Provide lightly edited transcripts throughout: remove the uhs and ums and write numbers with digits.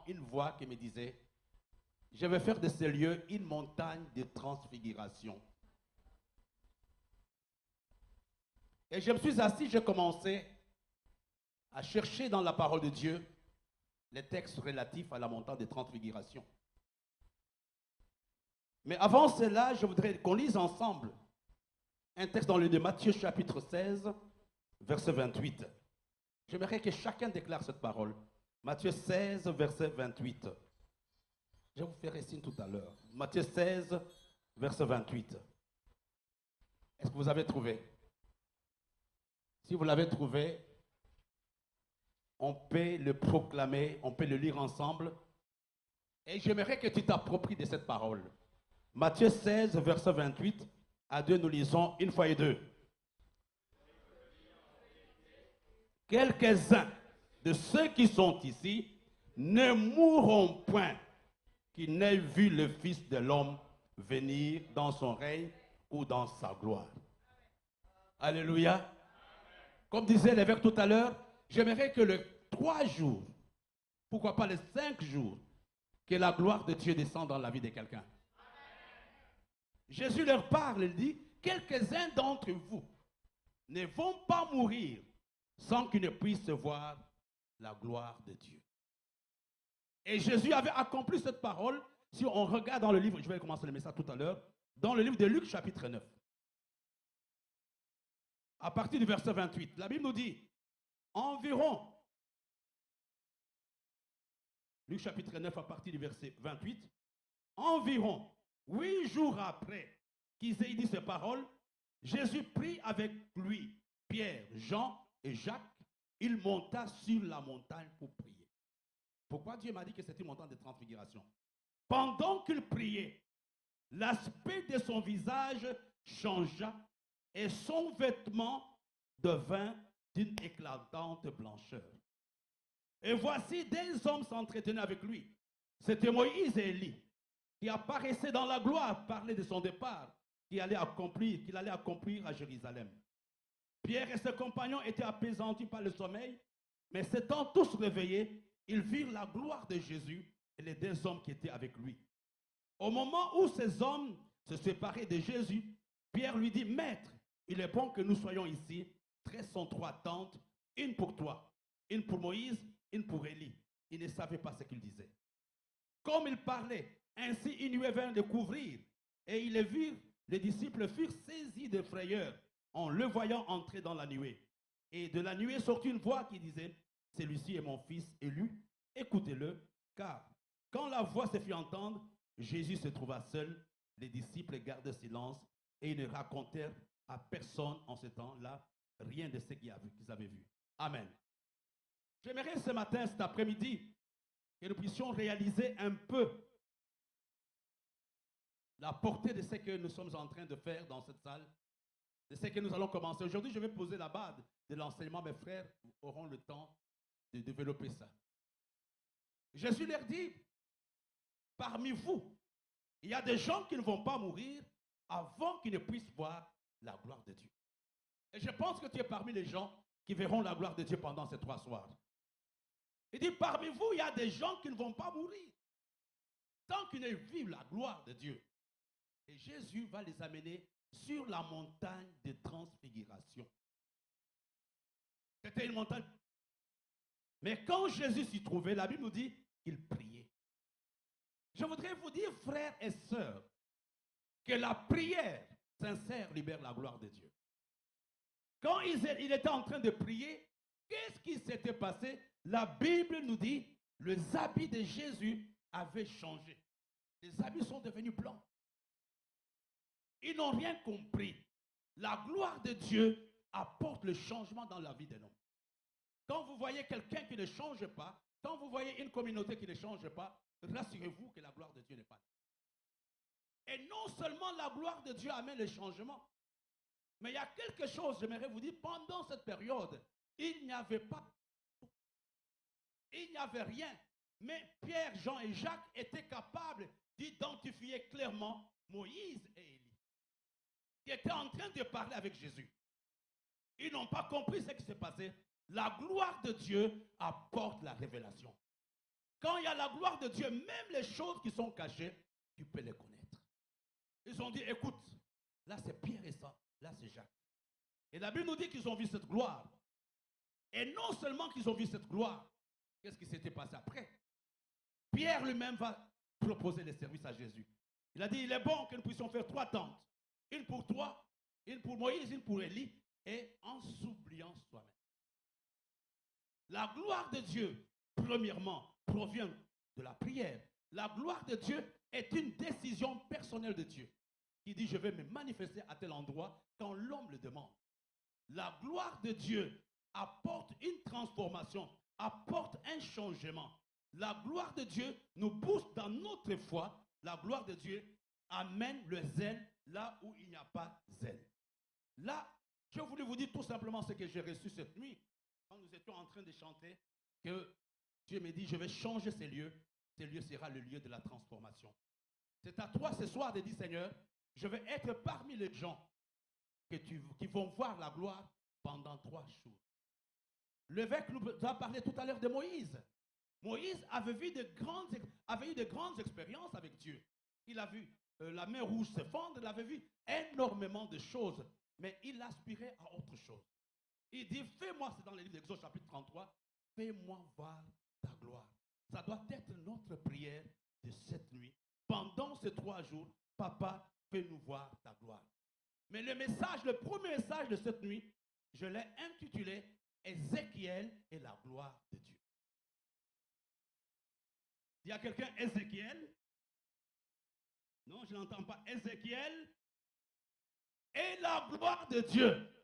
une voix qui me disait, je vais faire de ces lieux une montagne de transfiguration. Et je me suis assis, j'ai commencé à chercher dans la parole de Dieu les textes relatifs à la montagne de transfiguration. Mais avant cela, je voudrais qu'on lise ensemble un texte dans le livre de Matthieu chapitre 16, verset 28. J'aimerais que chacun déclare cette parole. Matthieu 16, verset 28. Je vous ferai signe tout à l'heure. Matthieu 16, verset 28. Est-ce que vous avez trouvé? Si vous l'avez trouvé, on peut le proclamer, on peut le lire ensemble. Et j'aimerais que tu t'appropries de cette parole. Matthieu 16, verset 28. À deux, nous lisons une fois et deux. Quelques-uns de ceux qui sont ici ne mourront point qui n'aient vu le Fils de l'homme venir dans son règne ou dans sa gloire. Alléluia. Comme disait l'évêque tout à l'heure, j'aimerais que les 3 jours, pourquoi pas les 5 jours, que la gloire de Dieu descende dans la vie de quelqu'un. Jésus leur parle, il dit, quelques-uns d'entre vous ne vont pas mourir sans qu'ils ne puissent voir la gloire de Dieu. Et Jésus avait accompli cette parole, si on regarde dans le livre, je vais commencer le message tout à l'heure, dans le livre de Luc chapitre 9. À partir du verset 28, la Bible nous dit, environ, Luc chapitre 9 à partir du verset 28, environ 8 jours après qu'ils aient dit ces paroles, Jésus prit avec lui Pierre, Jean et Jacques. Il monta sur la montagne pour prier. Pourquoi Dieu m'a dit que c'était une montagne de transfiguration? Pendant qu'il priait, l'aspect de son visage changea et son vêtement devint d'une éclatante blancheur. Et voici des hommes s'entretenaient avec lui. C'était Moïse et Élie qui apparaissaient dans la gloire, parlaient de son départ qu'il allait accomplir à Jérusalem. Pierre et ses compagnons étaient apaisantis par le sommeil, mais s'étant tous réveillés, ils virent la gloire de Jésus et les 2 hommes qui étaient avec lui. Au moment où ces hommes se séparaient de Jésus, Pierre lui dit, Maître, il est bon que nous soyons ici, tressons 3 tentes, une pour toi, une pour Moïse, une pour Élie. Il ne savait pas ce qu'il disait. Comme il parlait, ainsi une nuée vint le couvrir, et ils le virent, les disciples furent saisis de frayeur en le voyant entrer dans la nuée. Et de la nuée sortit une voix qui disait, celui-ci est mon fils élu, écoutez-le, car quand la voix se fit entendre, Jésus se trouva seul, les disciples gardèrent silence et ils ne racontèrent à personne en ce temps-là rien de ce qu'ils avaient vu. Amen. J'aimerais ce matin, cet après-midi, que nous puissions réaliser un peu la portée de ce que nous sommes en train de faire dans cette salle, de ce que nous allons commencer. Aujourd'hui, je vais poser la base de l'enseignement. Mes frères auront le temps de développer ça. Jésus leur dit, parmi vous, il y a des gens qui ne vont pas mourir avant qu'ils ne puissent voir la gloire de Dieu. Et je pense que tu es parmi les gens qui verront la gloire de Dieu pendant ces 3 soirs. Il dit, parmi vous, il y a des gens qui ne vont pas mourir tant qu'ils ne vivent la gloire de Dieu. Et Jésus va les amener sur la montagne de transfiguration. C'était une montagne. Mais quand Jésus s'y trouvait, la Bible nous dit qu'il priait. Je voudrais vous dire, frères et sœurs, que la prière sincère libère la gloire de Dieu. Quand il était en train de prier, qu'est-ce qui s'était passé? La Bible nous dit, les habits de Jésus avaient changé. Les habits sont devenus blancs. Ils n'ont rien compris. La gloire de Dieu apporte le changement dans la vie d'un homme. Quand vous voyez quelqu'un qui ne change pas, quand vous voyez une communauté qui ne change pas, rassurez-vous que la gloire de Dieu n'est pas là. Et non seulement la gloire de Dieu amène le changement, mais il y a quelque chose, j'aimerais vous dire, pendant cette période, il n'y avait pas, il n'y avait rien. Mais Pierre, Jean et Jacques étaient capables d'identifier clairement Moïse et Élie, qui étaient en train de parler avec Jésus. Ils n'ont pas compris ce qui s'est passé. La gloire de Dieu apporte la révélation. Quand il y a la gloire de Dieu, même les choses qui sont cachées, tu peux les connaître. Ils ont dit, écoute, là c'est Pierre et ça, là c'est Jacques. Et la Bible nous dit qu'ils ont vu cette gloire. Et non seulement qu'ils ont vu cette gloire, qu'est-ce qui s'était passé après? Pierre lui-même va proposer les services à Jésus. Il a dit, il est bon que nous puissions faire 3 tentes. Une pour toi, une pour Moïse, une pour Élie, et en s'oubliant soi-même. La gloire de Dieu, premièrement, provient de la prière. La gloire de Dieu est une décision personnelle de Dieu qui dit, je vais me manifester à tel endroit quand l'homme le demande. La gloire de Dieu apporte une transformation, apporte un changement. La gloire de Dieu nous booste dans notre foi. La gloire de Dieu amène le zèle là où il n'y a pas zèle. Là, je voulais vous dire tout simplement ce que j'ai reçu cette nuit, quand nous étions en train de chanter, que Dieu me dit, je vais changer ces lieux. Ces lieux sera le lieu de la transformation. C'est à toi ce soir de dire, Seigneur, je vais être parmi les gens qui vont voir la gloire pendant 3 jours. L'évêque nous a parlé tout à l'heure de Moïse. Moïse avait eu de grandes expériences avec Dieu. Il a vu la mer rouge se fendre, il avait vu énormément de choses, mais il aspirait à autre chose. Il dit, fais-moi, c'est dans le livre d'Exode chapitre 33, fais-moi voir ta gloire. Ça doit être notre prière de cette nuit. Pendant ces 3 jours, Papa, fais-nous voir ta gloire. Mais le premier message de cette nuit, je l'ai intitulé Ézéchiel et la gloire de Dieu. Il y a quelqu'un, Ézéchiel? Non, je n'entends pas. Ézéchiel et la gloire de Dieu.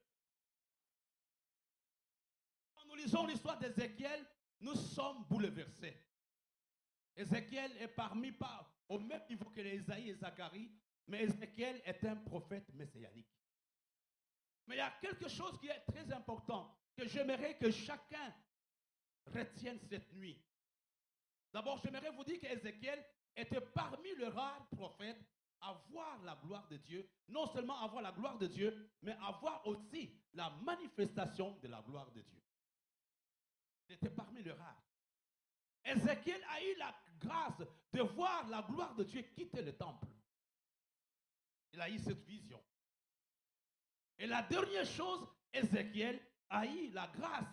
Quand nous lisons l'histoire d'Ézéchiel, nous sommes bouleversés. Ézéchiel est au même niveau que Ésaïe et Zacharie, mais Ézéchiel est un prophète messianique. Mais il y a quelque chose qui est très important, que j'aimerais que chacun retienne cette nuit. D'abord, j'aimerais vous dire qu'Ézéchiel était parmi les rares prophètes à voir la gloire de Dieu. Non seulement à voir la gloire de Dieu, mais à voir aussi la manifestation de la gloire de Dieu. Il était parmi les rares. Ézéchiel a eu la grâce de voir la gloire de Dieu quitter le temple. Il a eu cette vision. Et la dernière chose, Ézéchiel a eu la grâce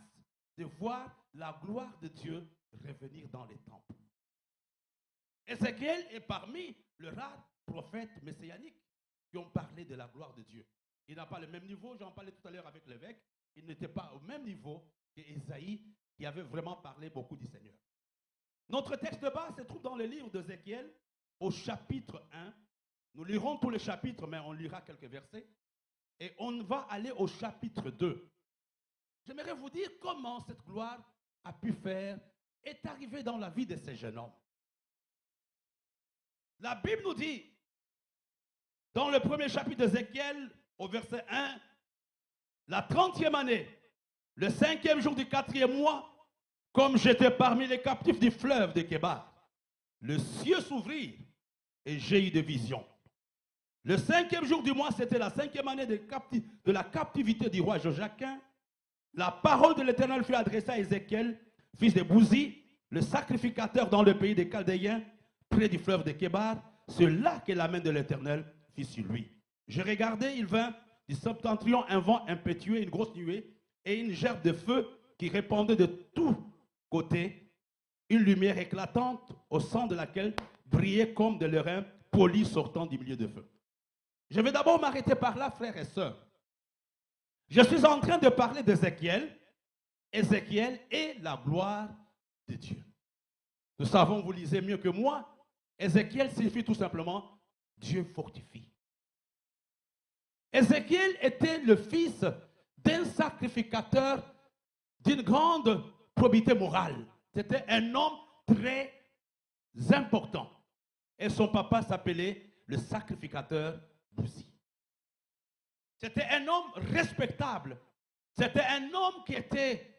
de voir la gloire de Dieu revenir dans les temples. Ézéchiel est parmi les rares prophètes messianiques qui ont parlé de la gloire de Dieu. Il n'a pas le même niveau, j'en parlais tout à l'heure avec l'évêque, il n'était pas au même niveau qu'Ésaïe qui avait vraiment parlé beaucoup du Seigneur. Notre texte de base se trouve dans le livre d'Ézéchiel au chapitre 1. Nous lirons tous les chapitres, mais on lira quelques versets. Et on va aller au chapitre 2. J'aimerais vous dire comment cette gloire a pu faire, est arrivée dans la vie de ces jeunes hommes. La Bible nous dit, dans le premier chapitre d'Ézéchiel, au verset 1, la 30e année, le 5e jour du 4e mois, comme j'étais parmi les captifs du fleuve de Kébar, le ciel s'ouvrit et j'ai eu des visions. Le 5e jour du mois, c'était la 5e année de la captivité du roi Joachim. La parole de l'Éternel fut adressée à Ézéchiel, fils de Bouzi, le sacrificateur dans le pays des Chaldéens, près du fleuve de Kébar. C'est là que la main de l'Éternel fit sur lui. Je regardais, il vint du septentrion un vent impétueux, une grosse nuée, et une gerbe de feu qui répandait de tous côtés, une lumière éclatante au centre de laquelle brillait comme de l'airain poli sortant du milieu de feu. Je vais d'abord m'arrêter par là, frères et sœurs. Je suis en train de parler d'Ézéchiel. Ézéchiel est la gloire de Dieu. Nous savons, vous lisez mieux que moi, Ézéchiel signifie tout simplement Dieu fortifie. Ézéchiel était le fils d'un sacrificateur d'une grande probité morale. C'était un homme très important. Et son papa s'appelait le sacrificateur Bouzi. C'était un homme respectable. C'était un homme qui était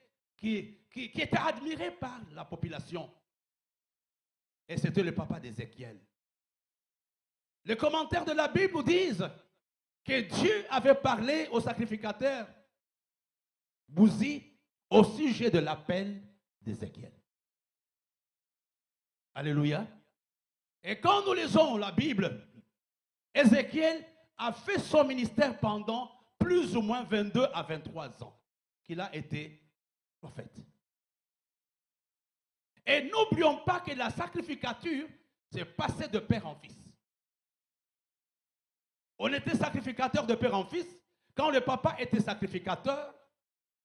admiré par la population. Et c'était le papa d'Ézéchiel. Les commentaires de la Bible nous disent que Dieu avait parlé au sacrificateur Bouzi au sujet de l'appel d'Ézéchiel. Alléluia. Et quand nous lisons la Bible, Ézéchiel a fait son ministère pendant plus ou moins 22 à 23 ans qu'il a été prophète. Et n'oublions pas que la sacrificature s'est passée de père en fils. On était sacrificateur de père en fils. Quand le papa était sacrificateur,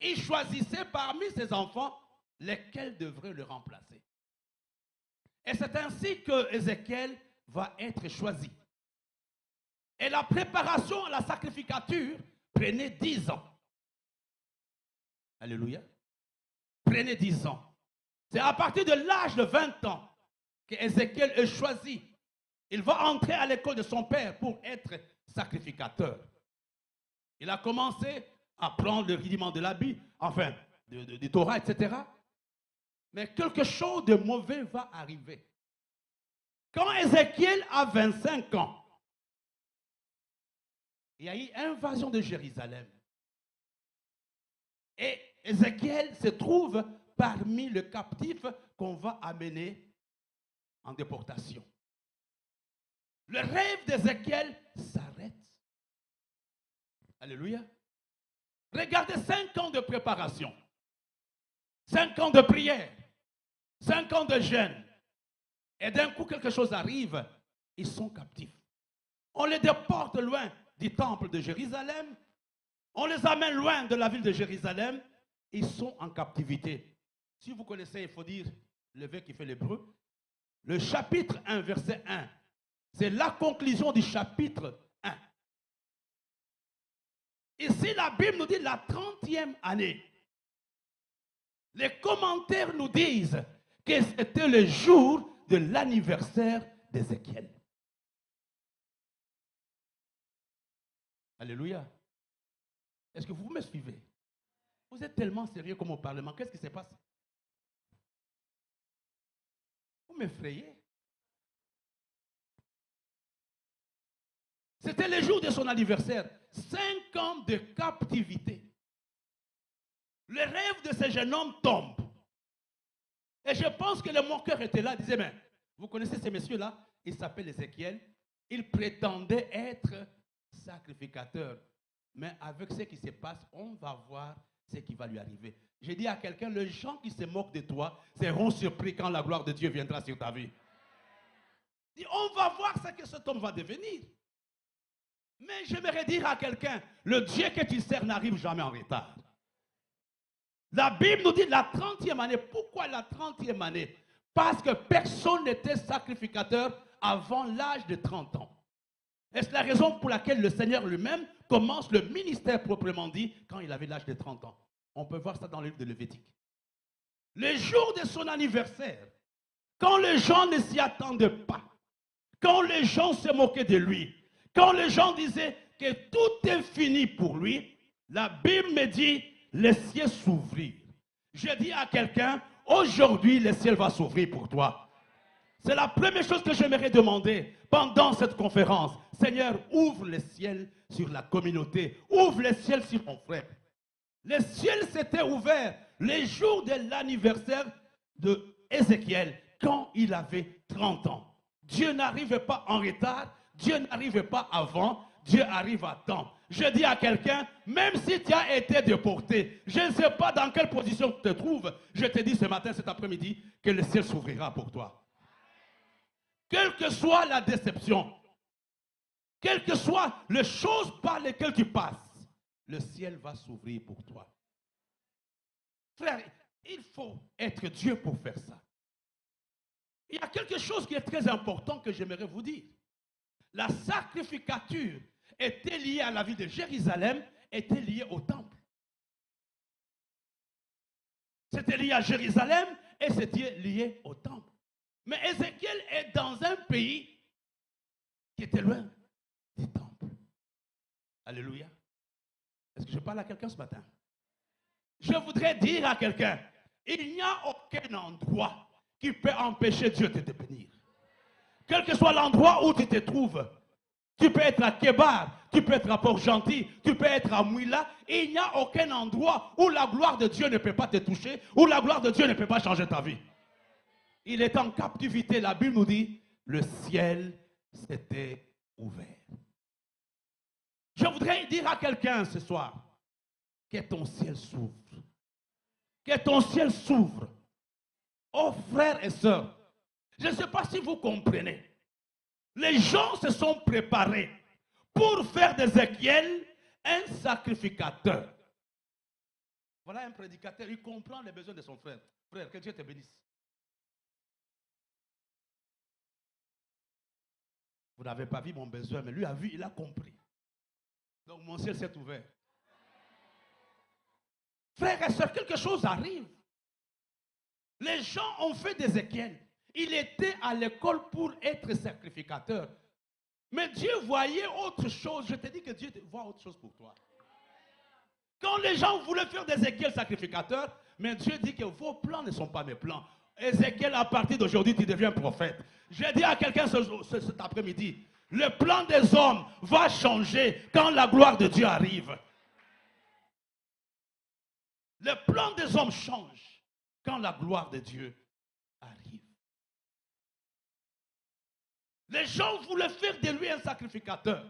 il choisissait parmi ses enfants lesquels devraient le remplacer. Et c'est ainsi que Ézéchiel va être choisi. Et la préparation à la sacrificature prenait 10 ans. Alléluia. Prenez 10 ans. C'est à partir de l'âge de 20 ans qu'Ézéchiel est choisi. Il va entrer à l'école de son père pour être sacrificateur. Il a commencé à prendre le rudiment de la Bible, enfin, du Torah, etc. Mais quelque chose de mauvais va arriver. Quand Ézéchiel a 25 ans, il y a eu invasion de Jérusalem. Et Ézéchiel se trouve parmi les captifs qu'on va amener en déportation. Le rêve d'Ézéchiel s'arrête. Alléluia. Regardez 5 ans de préparation, 5 ans de prière, 5 ans de jeûne. Et d'un coup, quelque chose arrive, ils sont captifs. On les déporte loin du temple de Jérusalem. On les amène loin de la ville de Jérusalem. Ils sont en captivité. Si vous connaissez, il faut dire, le verset qui fait l'hébreu, le chapitre 1, verset 1, c'est la conclusion du chapitre 1. Ici, la Bible nous dit la 30e année. Les commentaires nous disent que c'était le jour de l'anniversaire d'Ézéchiel. Alléluia. Est-ce que vous me suivez? Vous êtes tellement sérieux comme au Parlement. Qu'est-ce qui se passe? Vous m'effrayez. C'était le jour de son anniversaire. 5 ans de captivité. Le rêve de ce jeune homme tombe. Et je pense que le moqueur était là, disait, mais vous connaissez ces messieurs-là? Il s'appelle Ézéchiel. Il prétendait être sacrificateur. Mais avec ce qui se passe, on va voir ce qui va lui arriver. J'ai dit à quelqu'un, les gens qui se moquent de toi seront surpris quand la gloire de Dieu viendra sur ta vie. On va voir ce que cet homme va devenir. Mais j'aimerais dire à quelqu'un, le Dieu que tu sers n'arrive jamais en retard. La Bible nous dit la 30e année. Pourquoi la 30e année? Parce que personne n'était sacrificateur avant l'âge de 30 ans. Et c'est la raison pour laquelle le Seigneur lui-même commence le ministère proprement dit quand il avait l'âge de 30 ans. On peut voir ça dans le livre de Lévitique. Le jour de son anniversaire, quand les gens ne s'y attendaient pas, quand les gens se moquaient de lui, quand les gens disaient que tout est fini pour lui, la Bible me dit, les cieux s'ouvrirent. Je dis à quelqu'un, aujourd'hui, le ciel va s'ouvrir pour toi. C'est la première chose que j'aimerais demander pendant cette conférence. Seigneur, ouvre le ciel sur la communauté. Ouvre le ciel sur mon frère. Le ciel s'était ouvert les jours de l'anniversaire de Ézéchiel quand il avait 30 ans. Dieu n'arrivait pas en retard. Dieu n'arrivait pas avant. Dieu arrive à temps. Je dis à quelqu'un, même si tu as été déporté, je ne sais pas dans quelle position tu te trouves, je te dis ce matin, cet après-midi, que le ciel s'ouvrira pour toi. Quelle que soit la déception, quelles que soient les choses par lesquelles tu passes, le ciel va s'ouvrir pour toi. Frère, il faut être Dieu pour faire ça. Il y a quelque chose qui est très important que j'aimerais vous dire. La sacrificature était liée à la ville de Jérusalem, était liée au temple. C'était lié à Jérusalem et c'était lié au temple. Mais Ézéchiel est dans un pays qui était loin du temple. Alléluia. Est-ce que je parle à quelqu'un ce matin? Je voudrais dire à quelqu'un, il n'y a aucun endroit qui peut empêcher Dieu de te bénir. Quel que soit l'endroit où tu te trouves, tu peux être à Kébar, tu peux être à Port-Gentil, tu peux être à Mouila, et il n'y a aucun endroit où la gloire de Dieu ne peut pas te toucher, où la gloire de Dieu ne peut pas changer ta vie. il était en captivité. La Bible nous dit, le ciel s'était ouvert. Je voudrais dire à quelqu'un ce soir, que ton ciel s'ouvre. Que ton ciel s'ouvre. Oh frères et sœurs, je ne sais pas si vous comprenez. Les gens se sont préparés pour faire d'Ézéchiel un sacrificateur. Voilà un prédicateur, il comprend les besoins de son frère. Frère, que Dieu te bénisse. Vous n'avez pas vu mon besoin, mais lui a vu, il a compris. Donc mon ciel s'est ouvert. Frères et sœurs, quelque chose arrive. Les gens ont fait d'Ézéchiel. Il était à l'école pour être sacrificateur. Mais Dieu voyait autre chose. Je te dis que Dieu voit autre chose pour toi. Quand les gens voulaient faire d'Ézéchiel sacrificateur, mais Dieu dit que vos plans ne sont pas mes plans. Ézéchiel, à partir d'aujourd'hui, tu deviens prophète. J'ai dit à quelqu'un cet après-midi, le plan des hommes va changer quand la gloire de Dieu arrive. Le plan des hommes change quand la gloire de Dieu arrive. Les gens voulaient faire de lui un sacrificateur.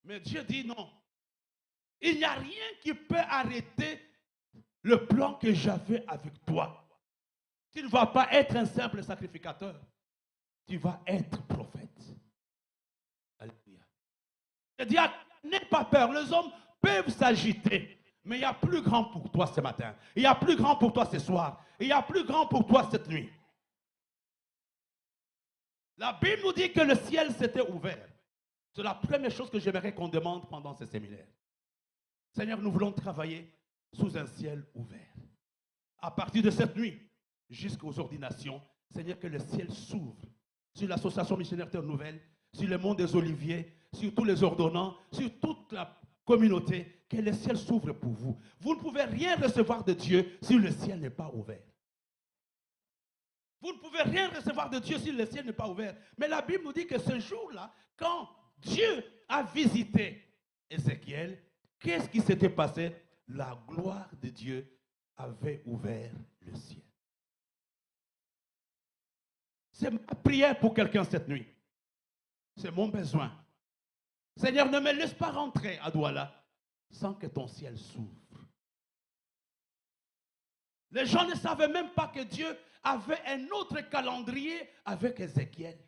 Mais Dieu dit non. Il n'y a rien qui peut arrêter le plan que j'avais avec toi. Tu ne vas pas être un simple sacrificateur. Tu vas être prophète. Alléluia. Je dis, n'aie pas peur. Les hommes peuvent s'agiter. Mais il y a plus grand pour toi ce matin. Il y a plus grand pour toi ce soir. Il y a plus grand pour toi cette nuit. La Bible nous dit que le ciel s'était ouvert. C'est la première chose que j'aimerais qu'on demande pendant ce séminaire. Seigneur, nous voulons travailler sous un ciel ouvert. À partir de cette nuit, jusqu'aux ordinations, Seigneur, que le ciel s'ouvre sur l'association missionnaire Terre Nouvelle, sur le monde des Oliviers, sur tous les ordonnants, sur toute la communauté, que le ciel s'ouvre pour vous. Vous ne pouvez rien recevoir de Dieu si le ciel n'est pas ouvert. Vous ne pouvez rien recevoir de Dieu si le ciel n'est pas ouvert. Mais la Bible nous dit que ce jour-là, quand Dieu a visité Ézéchiel, qu'est-ce qui s'était passé? La gloire de Dieu avait ouvert le ciel. C'est ma prière pour quelqu'un cette nuit. C'est mon besoin. Seigneur, ne me laisse pas rentrer à Douala sans que ton ciel s'ouvre. Les gens ne savaient même pas que Dieu avait un autre calendrier avec Ézéchiel.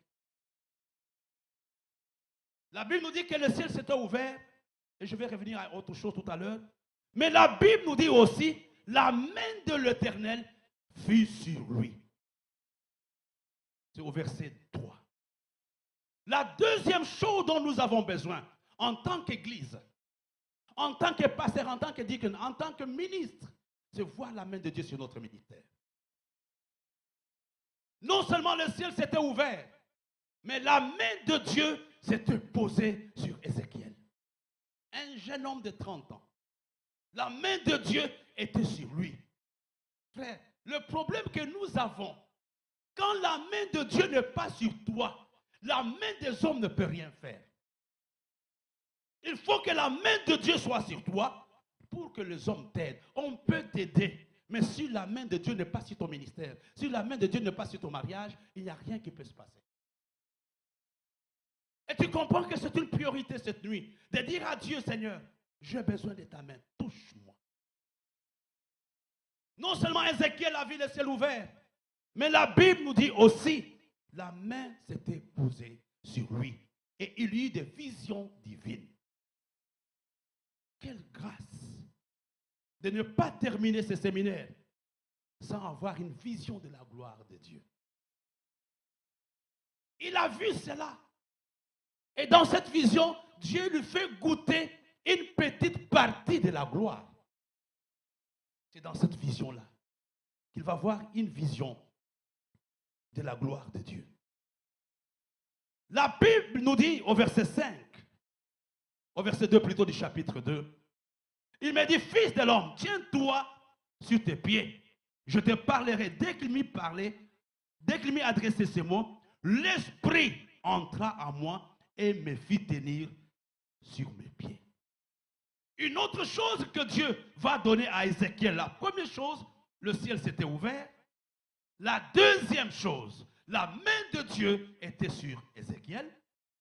La Bible nous dit que le ciel s'était ouvert, et je vais revenir à autre chose tout à l'heure. Mais la Bible nous dit aussi, la main de l'Éternel fut sur lui. C'est au verset 3. La deuxième chose dont nous avons besoin, en tant qu'Église, en tant que pasteur, en tant que diacre, en tant que ministre, c'est voir la main de Dieu sur notre ministère. Non seulement le ciel s'était ouvert, mais la main de Dieu s'était posée sur Ézéchiel. Un jeune homme de 30 ans. La main de Dieu était sur lui. Frère, le problème que nous avons, quand la main de Dieu n'est pas sur toi, la main des hommes ne peut rien faire. Il faut que la main de Dieu soit sur toi pour que les hommes t'aident. On peut t'aider. Mais si la main de Dieu n'est pas sur ton ministère, si la main de Dieu n'est pas sur ton mariage, il n'y a rien qui peut se passer. Et tu comprends que c'est une priorité cette nuit, de dire à Dieu, Seigneur, j'ai besoin de ta main, touche-moi. Non seulement Ézéchiel a vu le ciel ouvert, mais la Bible nous dit aussi, la main s'était posée sur lui et il eut des visions divines. Quelle grâce de ne pas terminer ce séminaire sans avoir une vision de la gloire de Dieu. Il a vu cela. Et dans cette vision, Dieu lui fait goûter une petite partie de la gloire. C'est dans cette vision-là qu'il va voir une vision de la gloire de Dieu. La Bible nous dit au verset 5, au verset 2 plutôt du chapitre 2, il me dit, fils de l'homme, tiens-toi sur tes pieds. Je te parlerai. Dès qu'il m'y parlait, dès qu'il m'y adressait ces mots, l'Esprit entra en moi et me fit tenir sur mes pieds. Une autre chose que Dieu va donner à Ézéchiel, la première chose, le ciel s'était ouvert. La deuxième chose, la main de Dieu était sur Ézéchiel.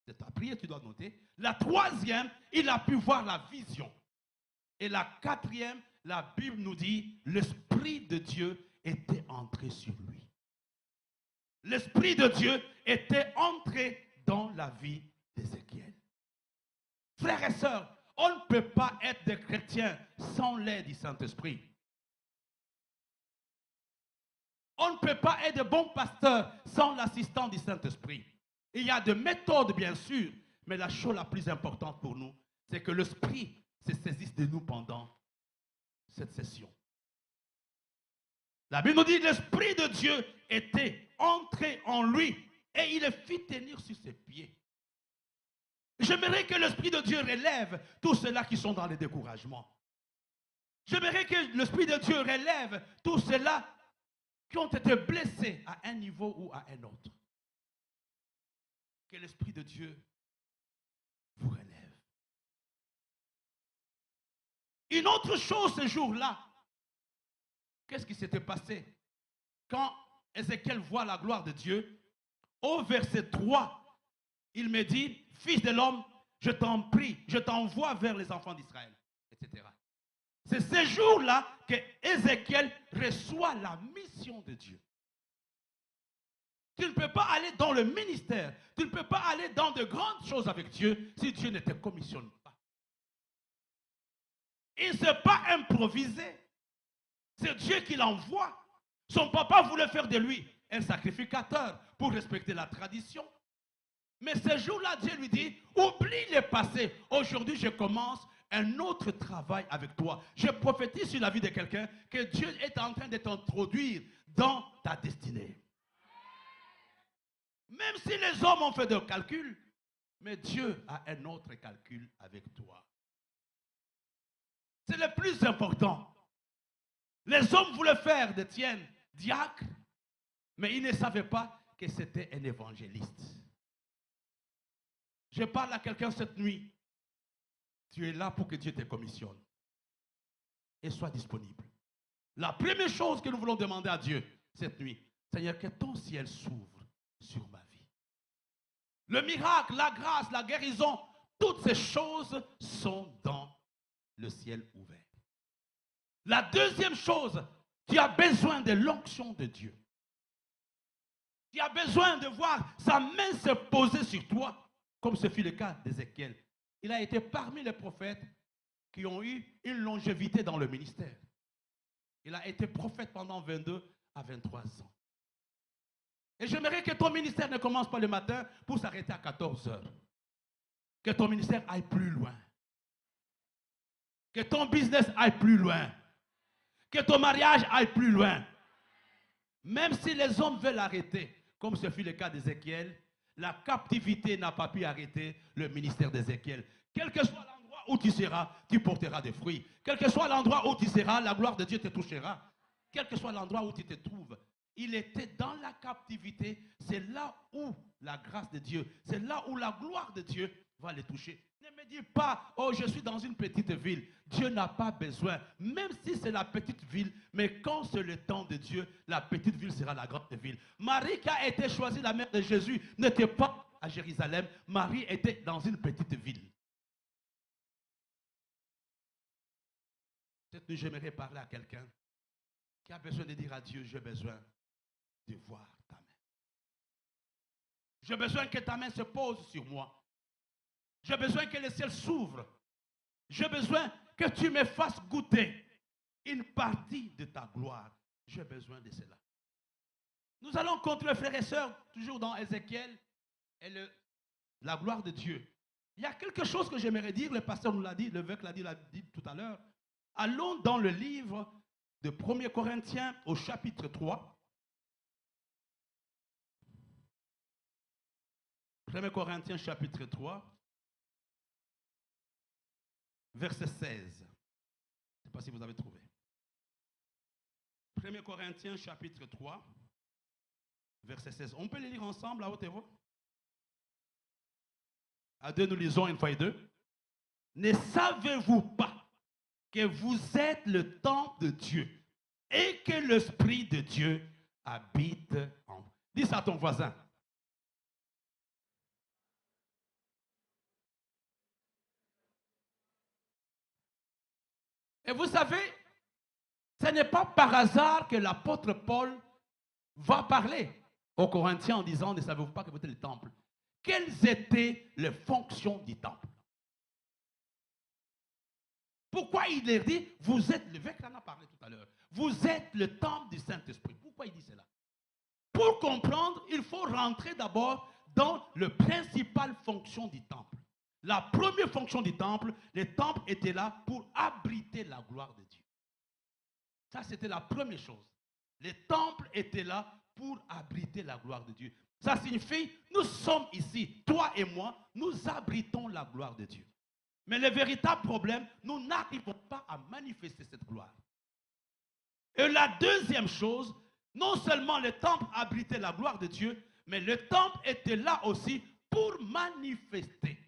C'est ta prière, tu dois noter. La troisième, il a pu voir la vision. Et la quatrième, la Bible nous dit, l'Esprit de Dieu était entré sur lui. L'Esprit de Dieu était entré dans la vie d'Ézéchiel. Frères et sœurs, on ne peut pas être des chrétiens sans l'aide du Saint-Esprit. On ne peut pas être de bons pasteurs sans l'assistance du Saint-Esprit. Il y a des méthodes, bien sûr, mais la chose la plus importante pour nous, c'est que l'Esprit se saisisse de nous pendant cette session. La Bible nous dit que l'Esprit de Dieu était entré en lui et il le fit tenir sur ses pieds. J'aimerais que l'Esprit de Dieu relève tous ceux-là qui sont dans le découragement. J'aimerais que l'Esprit de Dieu relève tous ceux-là qui ont été blessés à un niveau ou à un autre. Que l'Esprit de Dieu vous relève. Une autre chose ce jour-là, qu'est-ce qui s'était passé? Quand Ézéchiel voit la gloire de Dieu, au verset 3, il me dit, fils de l'homme, je t'en prie, je t'envoie vers les enfants d'Israël, etc. C'est ce jour-là que Ézéchiel reçoit la mission de Dieu. Tu ne peux pas aller dans le ministère, tu ne peux pas aller dans de grandes choses avec Dieu si Dieu ne te commissionne pas. Il ne s'est pas improvisé. C'est Dieu qui l'envoie. Son papa voulait faire de lui un sacrificateur pour respecter la tradition. Mais ce jour-là, Dieu lui dit, oublie le passé. Aujourd'hui, je commence un autre travail avec toi. Je prophétise sur la vie de quelqu'un que Dieu est en train de t'introduire dans ta destinée. Même si les hommes ont fait des calculs, mais Dieu a un autre calcul avec toi. C'est le plus important. Les hommes voulaient faire d'Étienne diacre, mais ils ne savaient pas que c'était un évangéliste. Je parle à quelqu'un cette nuit. Tu es là pour que Dieu te commissionne. Et sois disponible. La première chose que nous voulons demander à Dieu cette nuit, Seigneur, que ton ciel s'ouvre sur ma vie. Le miracle, la grâce, la guérison, toutes ces choses sont dans le ciel ouvert. La deuxième chose, tu as besoin de l'onction de Dieu. Tu as besoin de voir sa main se poser sur toi, comme ce fut le cas d'Ézéchiel. Il a été parmi les prophètes qui ont eu une longévité dans le ministère. Il a été prophète pendant 22 à 23 ans. Et j'aimerais que ton ministère ne commence pas le matin pour s'arrêter à 14 heures. Que ton ministère aille plus loin. Que ton business aille plus loin. Que ton mariage aille plus loin. Même si les hommes veulent arrêter, comme ce fut le cas d'Ézéchiel, la captivité n'a pas pu arrêter le ministère d'Ézéchiel. Quel que soit l'endroit où tu seras, tu porteras des fruits. Quel que soit l'endroit où tu seras, la gloire de Dieu te touchera. Quel que soit l'endroit où tu te trouves, il était dans la captivité. C'est là où la grâce de Dieu, c'est là où la gloire de Dieu va les toucher. Ne me dis pas, oh, je suis dans une petite ville. Dieu n'a pas besoin, même si c'est la petite ville, mais quand c'est le temps de Dieu, la petite ville sera la grande ville. Marie qui a été choisie la mère de Jésus n'était pas à Jérusalem. Marie était dans une petite ville. Cette nuit, j'aimerais parler à quelqu'un qui a besoin de dire à Dieu, j'ai besoin de voir ta main. J'ai besoin que ta main se pose sur moi. J'ai besoin que le ciel s'ouvre. J'ai besoin que tu me fasses goûter une partie de ta gloire. J'ai besoin de cela. Nous allons continuer, frères et sœurs, toujours dans Ézéchiel et la gloire de Dieu. Il y a quelque chose que j'aimerais dire, le pasteur nous l'a dit, l'évêque l'a dit tout à l'heure. Allons dans le livre de 1 Corinthiens au chapitre 3. 1 Corinthiens chapitre 3. Verset 16. Je ne sais pas si vous avez trouvé. 1 Corinthiens chapitre 3, verset 16. On peut le lire ensemble à haute voix? À deux, nous lisons une fois et deux. Ne savez-vous pas que vous êtes le temple de Dieu et que l'Esprit de Dieu habite en vous. Dis ça à ton voisin. Et vous savez, ce n'est pas par hasard que l'apôtre Paul va parler aux Corinthiens en disant, ne savez-vous pas que vous êtes le temple? Quelles étaient les fonctions du temple? Pourquoi il leur dit, vous êtes, le Vec en a parlé tout à l'heure, vous êtes le temple du Saint-Esprit. Pourquoi il dit cela? Pour comprendre, il faut rentrer d'abord dans la principale fonction du temple. La première fonction du temple, le temple était là pour abriter la gloire de Dieu. Ça, c'était la première chose. Le temple était là pour abriter la gloire de Dieu. Ça signifie, nous sommes ici, toi et moi, nous abritons la gloire de Dieu. Mais le véritable problème, nous n'arrivons pas à manifester cette gloire. Et la deuxième chose, non seulement le temple abritait la gloire de Dieu, mais le temple était là aussi pour manifester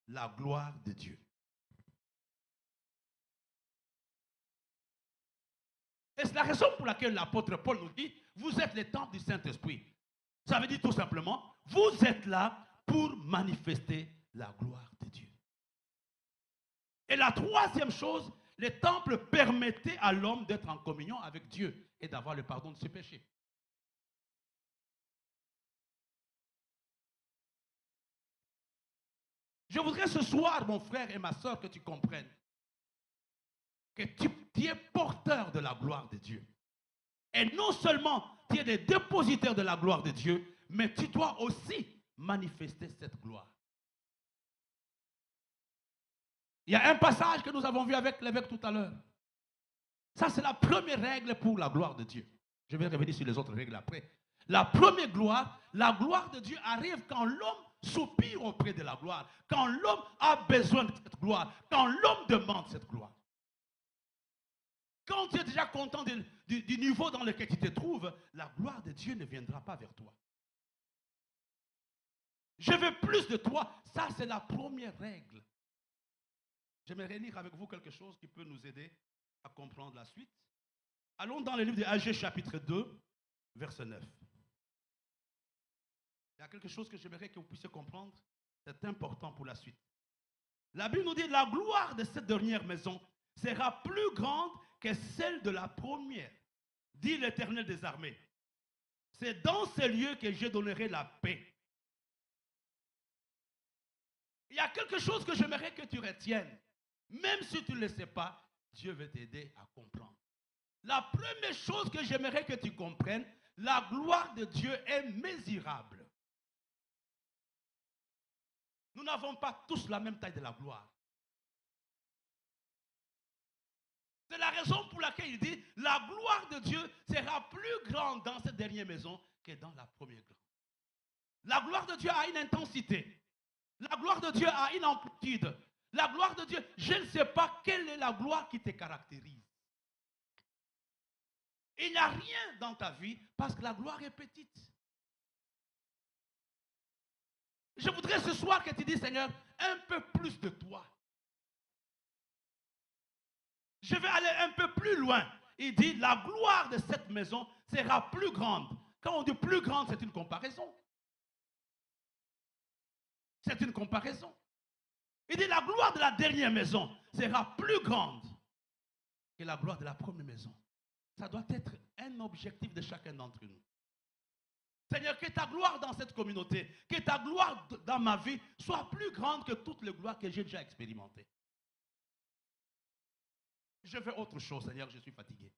la gloire de Dieu. Et c'est la raison pour laquelle l'apôtre Paul nous dit, vous êtes le temple du Saint-Esprit. Ça veut dire tout simplement, vous êtes là pour manifester la gloire de Dieu. Et la troisième chose, le temple permettait à l'homme d'être en communion avec Dieu et d'avoir le pardon de ses péchés. Je voudrais ce soir, mon frère et ma soeur, que tu comprennes que tu es porteur de la gloire de Dieu. Et non seulement tu es le dépositaire de la gloire de Dieu, mais tu dois aussi manifester cette gloire. Il y a un passage que nous avons vu avec l'évêque tout à l'heure. Ça, c'est la première règle pour la gloire de Dieu. Je vais revenir sur les autres règles après. La première gloire, la gloire de Dieu arrive quand l'homme soupire auprès de la gloire, quand l'homme a besoin de cette gloire, quand l'homme demande cette gloire. Quand tu es déjà content du niveau dans lequel tu te trouves, la gloire de Dieu ne viendra pas vers toi. Je veux plus de toi. Ça, c'est la première règle. J'aimerais lire avec vous quelque chose qui peut nous aider à comprendre la suite. Allons dans le livre de Agé chapitre 2, verset 9. Il y a quelque chose que j'aimerais que vous puissiez comprendre. C'est important pour la suite. La Bible nous dit, la gloire de cette dernière maison sera plus grande que celle de la première, dit l'Éternel des armées. C'est dans ces lieux que je donnerai la paix. Il y a quelque chose que j'aimerais que tu retiennes. Même si tu ne le sais pas, Dieu veut t'aider à comprendre. La première chose que j'aimerais que tu comprennes, la gloire de Dieu est mesurable. Nous n'avons pas tous la même taille de la gloire. C'est la raison pour laquelle il dit, la gloire de Dieu sera plus grande dans cette dernière maison que dans la première grande. La gloire de Dieu a une intensité. La gloire de Dieu a une amplitude. La gloire de Dieu, je ne sais pas quelle est la gloire qui te caractérise. Il n'y a rien dans ta vie parce que la gloire est petite. Je voudrais ce soir que tu dises, Seigneur, un peu plus de toi. Je vais aller un peu plus loin. Il dit, la gloire de cette maison sera plus grande. Quand on dit plus grande, c'est une comparaison. C'est une comparaison. Il dit, la gloire de la dernière maison sera plus grande que la gloire de la première maison. Ça doit être un objectif de chacun d'entre nous. Seigneur, que ta gloire dans cette communauté, que ta gloire dans ma vie soit plus grande que toutes les gloires que j'ai déjà expérimentées. Je fais autre chose, Seigneur, je suis fatigué.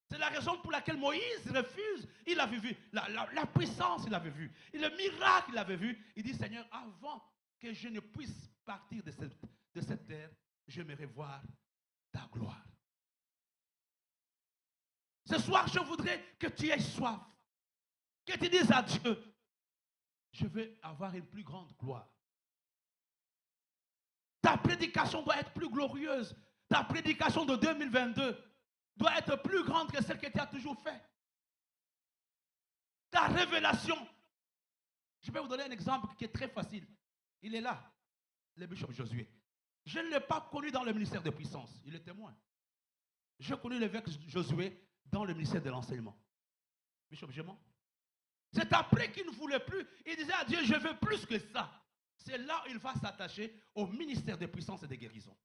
C'est la raison pour laquelle Moïse refuse. Il avait vu la puissance, il avait vu. Et le miracle, il avait vu. Il dit, Seigneur, avant que je ne puisse partir de cette terre, j'aimerais voir ta gloire. Ce soir, je voudrais que tu aies soif. Que tu dises à Dieu, je veux avoir une plus grande gloire. Ta prédication doit être plus glorieuse. Ta prédication de 2022 doit être plus grande que celle que tu as toujours faite. Ta révélation. Je vais vous donner un exemple qui est très facile. Il est là, le bishop Josué. Je ne l'ai pas connu dans le ministère de puissance. Il est témoin. J'ai connu l'évêque Josué dans le ministère de l'enseignement. Bishop Gémon. C'est après qu'il ne voulait plus. Il disait à Dieu, je veux plus que ça. C'est là où il va s'attacher au ministère de puissance et de guérison.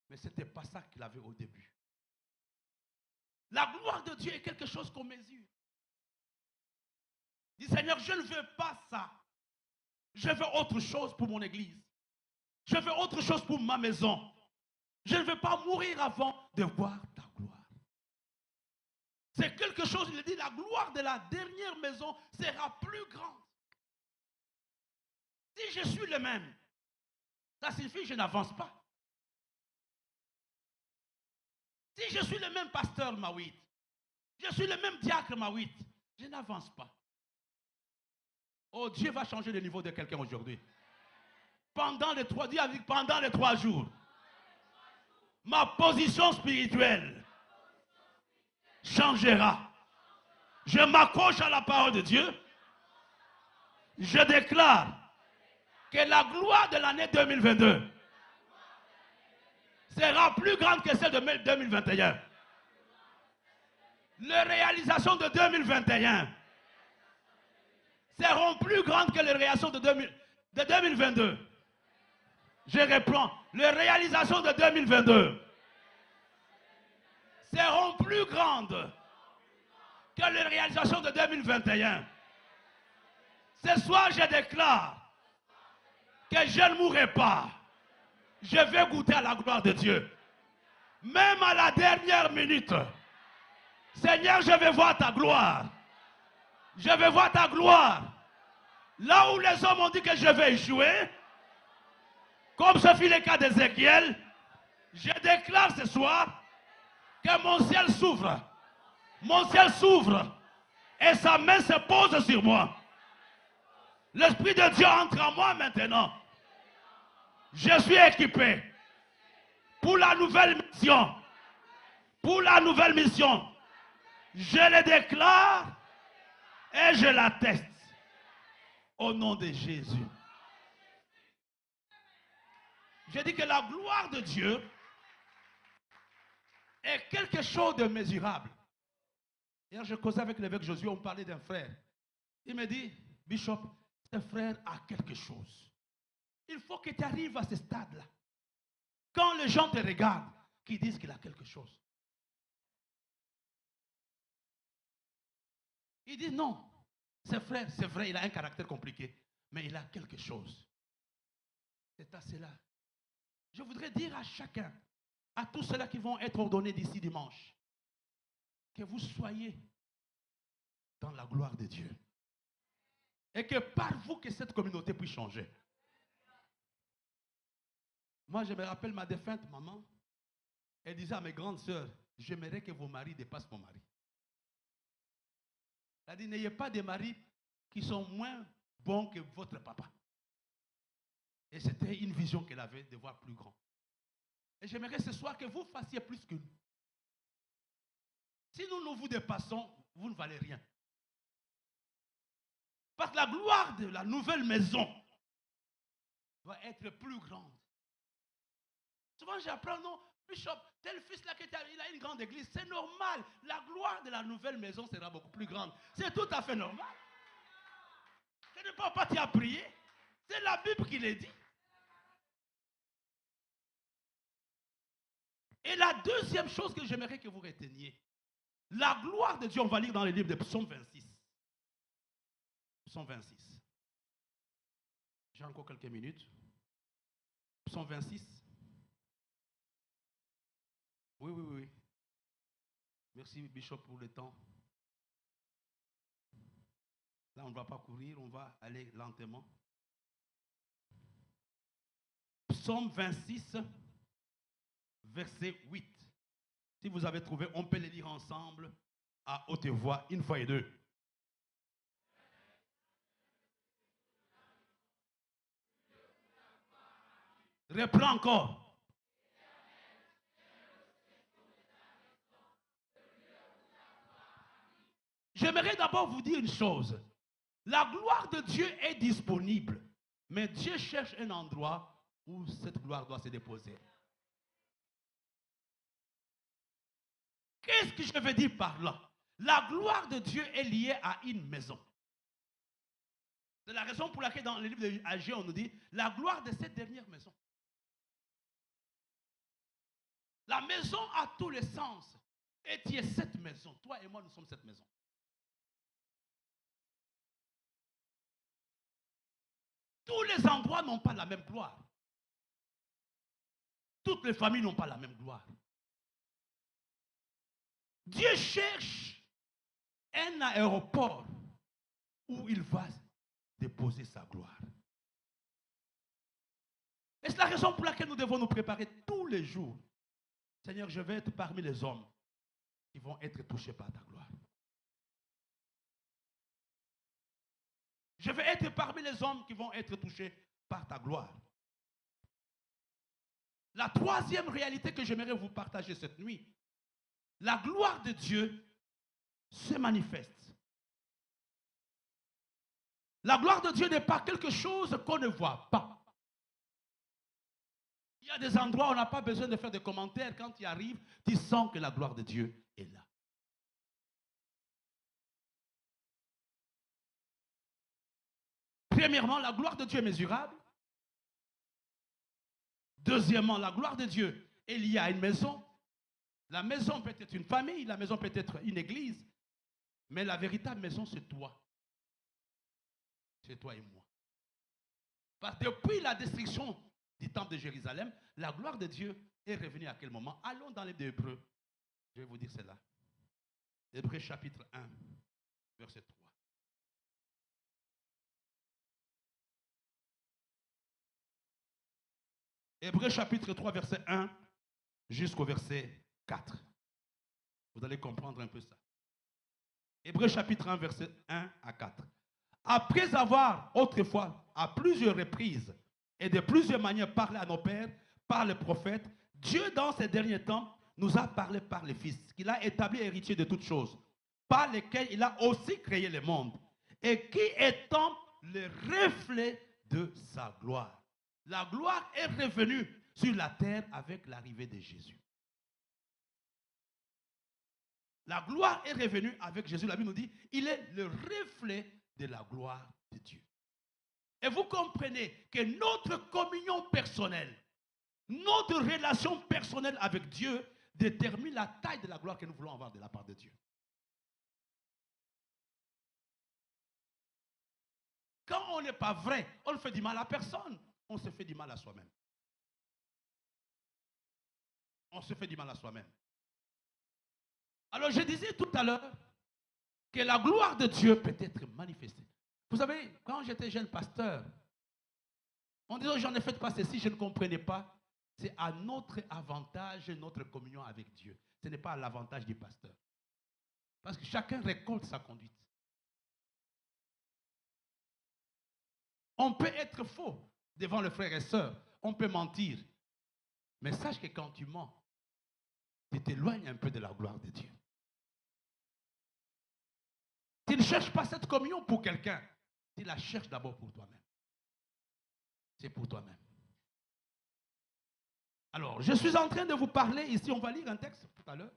Mais ce n'était pas ça qu'il avait au début. La gloire de Dieu est quelque chose qu'on mesure. Il dit, Seigneur, je ne veux pas ça. Je veux autre chose pour mon église. Je veux autre chose pour ma maison. Je ne veux pas mourir avant de voir ta gloire. C'est quelque chose, il dit, la gloire de la dernière maison sera plus grande. Si je suis le même, ça signifie que je n'avance pas. Si je suis le même pasteur Mawit, je suis le même diacre Mawit, je n'avance pas. Oh, Dieu va changer le niveau de quelqu'un aujourd'hui. Pendant les 3 jours, ma position spirituelle changera. Je m'accroche à la parole de Dieu. Je déclare que la gloire de l'année 2022 sera plus grande que celle de 2021. Les réalisations de 2021 seront plus grandes que les réalisations de 2022. Je reprends. Les réalisations de 2022 seront plus grandes que les réalisations de 2021. Ce soir, je déclare que je ne mourrai pas. Je vais goûter à la gloire de Dieu. Même à la dernière minute. Seigneur, je vais voir ta gloire. Je vais voir ta gloire. Là où les hommes ont dit que je vais échouer, comme ce fut le cas d'Ézéchiel, je déclare ce soir que mon ciel s'ouvre. Mon ciel s'ouvre et sa main se pose sur moi. L'Esprit de Dieu entre en moi maintenant. Je suis équipé pour la nouvelle mission. Pour la nouvelle mission. Je le déclare et je l'atteste. Au nom de Jésus. Je dis que la gloire de Dieu est quelque chose de mesurable. Hier, je causais avec l'évêque Josué, on parlait d'un frère. Il me dit, Bishop, ce frère a quelque chose. Il faut que tu arrives à ce stade-là. Quand les gens te regardent, qu'ils disent qu'il a quelque chose. Il dit non. Ce frère, c'est vrai, il a un caractère compliqué, mais il a quelque chose. C'est à cela. Je voudrais dire à chacun, à tous ceux-là qui vont être ordonnés d'ici dimanche, que vous soyez dans la gloire de Dieu. Et que par vous, que cette communauté puisse changer. Moi, je me rappelle ma défunte maman. Elle disait à mes grandes sœurs, j'aimerais que vos maris dépassent mon mari. Elle a dit, n'ayez pas des maris qui sont moins bons que votre papa. Et c'était une vision qu'elle avait de voir plus grand. Et j'aimerais ce soir que vous fassiez plus que nous. Si nous vous dépassons, vous ne valez rien. Parce que la gloire de la nouvelle maison doit être plus grande. Souvent j'apprends, non, Bishop, tel fils là, il a une grande église. C'est normal. La gloire de la nouvelle maison sera beaucoup plus grande. C'est tout à fait normal. Ce n'est pas parti à prier. C'est la Bible qui le dit. Et la deuxième chose que j'aimerais que vous reteniez, la gloire de Dieu, on va lire dans le livre de Psaume 26. Psaume 26. J'ai encore quelques minutes. Psaume 26. Oui. Merci, Bishop, pour le temps. Là, on ne va pas courir, on va aller lentement. Psaume 26, verset 8. Si vous avez trouvé, on peut le lire ensemble à haute voix, une fois et deux. Reprends encore. J'aimerais d'abord vous dire une chose. La gloire de Dieu est disponible, mais Dieu cherche un endroit où cette gloire doit se déposer. Qu'est-ce que je veux dire par là? La gloire de Dieu est liée à une maison. C'est la raison pour laquelle dans le livre de Agé, on nous dit la gloire de cette dernière maison. La maison a tous les sens. Et tu es cette maison. Toi et moi, nous sommes cette maison. Tous les endroits n'ont pas la même gloire. Toutes les familles n'ont pas la même gloire. Dieu cherche un aéroport où il va déposer sa gloire. Et c'est la raison pour laquelle nous devons nous préparer tous les jours. Seigneur, je vais être parmi les hommes qui vont être touchés par ta gloire. Je vais être parmi les hommes qui vont être touchés par ta gloire. La troisième réalité que j'aimerais vous partager cette nuit, la gloire de Dieu se manifeste. La gloire de Dieu n'est pas quelque chose qu'on ne voit pas. Il y a des endroits où on n'a pas besoin de faire des commentaires. Quand tu arrives, tu sens que la gloire de Dieu est là. Premièrement, la gloire de Dieu est mesurable. Deuxièmement, la gloire de Dieu est liée à une maison. La maison peut être une famille, la maison peut être une église. Mais la véritable maison, c'est toi. C'est toi et moi. Parce que depuis la destruction du temple de Jérusalem, la gloire de Dieu est revenue à quel moment? Allons dans les Hébreux. Je vais vous dire cela. Hébreux chapitre 1, verset 3. Hébreux chapitre 3, verset 1 jusqu'au verset 4. Vous allez comprendre un peu ça. Hébreux chapitre 1, verset 1 à 4. Après avoir autrefois, à plusieurs reprises et de plusieurs manières parlé à nos pères, par les prophètes, Dieu dans ces derniers temps nous a parlé par les fils, qu'il a établi héritier de toutes choses, par lesquels il a aussi créé le monde, et qui étant le reflet de sa gloire. La gloire est revenue sur la terre avec l'arrivée de Jésus. La gloire est revenue avec Jésus. La Bible nous dit, il est le reflet de la gloire de Dieu. Et vous comprenez que notre communion personnelle, notre relation personnelle avec Dieu détermine la taille de la gloire que nous voulons avoir de la part de Dieu. Quand on n'est pas vrai, on ne fait du mal à personne. On se fait du mal à soi-même. On se fait du mal à soi-même. Alors je disais tout à l'heure que la gloire de Dieu peut être manifestée. Vous savez, quand j'étais jeune pasteur, on disait j'en ai fait pas ceci, je ne comprenais pas. C'est à notre avantage, notre communion avec Dieu. Ce n'est pas à l'avantage du pasteur. Parce que chacun récolte sa conduite. On peut être faux devant le frère et sœur. On peut mentir. Mais sache que quand tu mens, tu t'éloignes un peu de la gloire de Dieu. Tu ne cherches pas cette communion pour quelqu'un. Tu la cherches d'abord pour toi-même. C'est pour toi-même. Alors, je suis en train de vous parler ici, on va lire un texte tout à l'heure.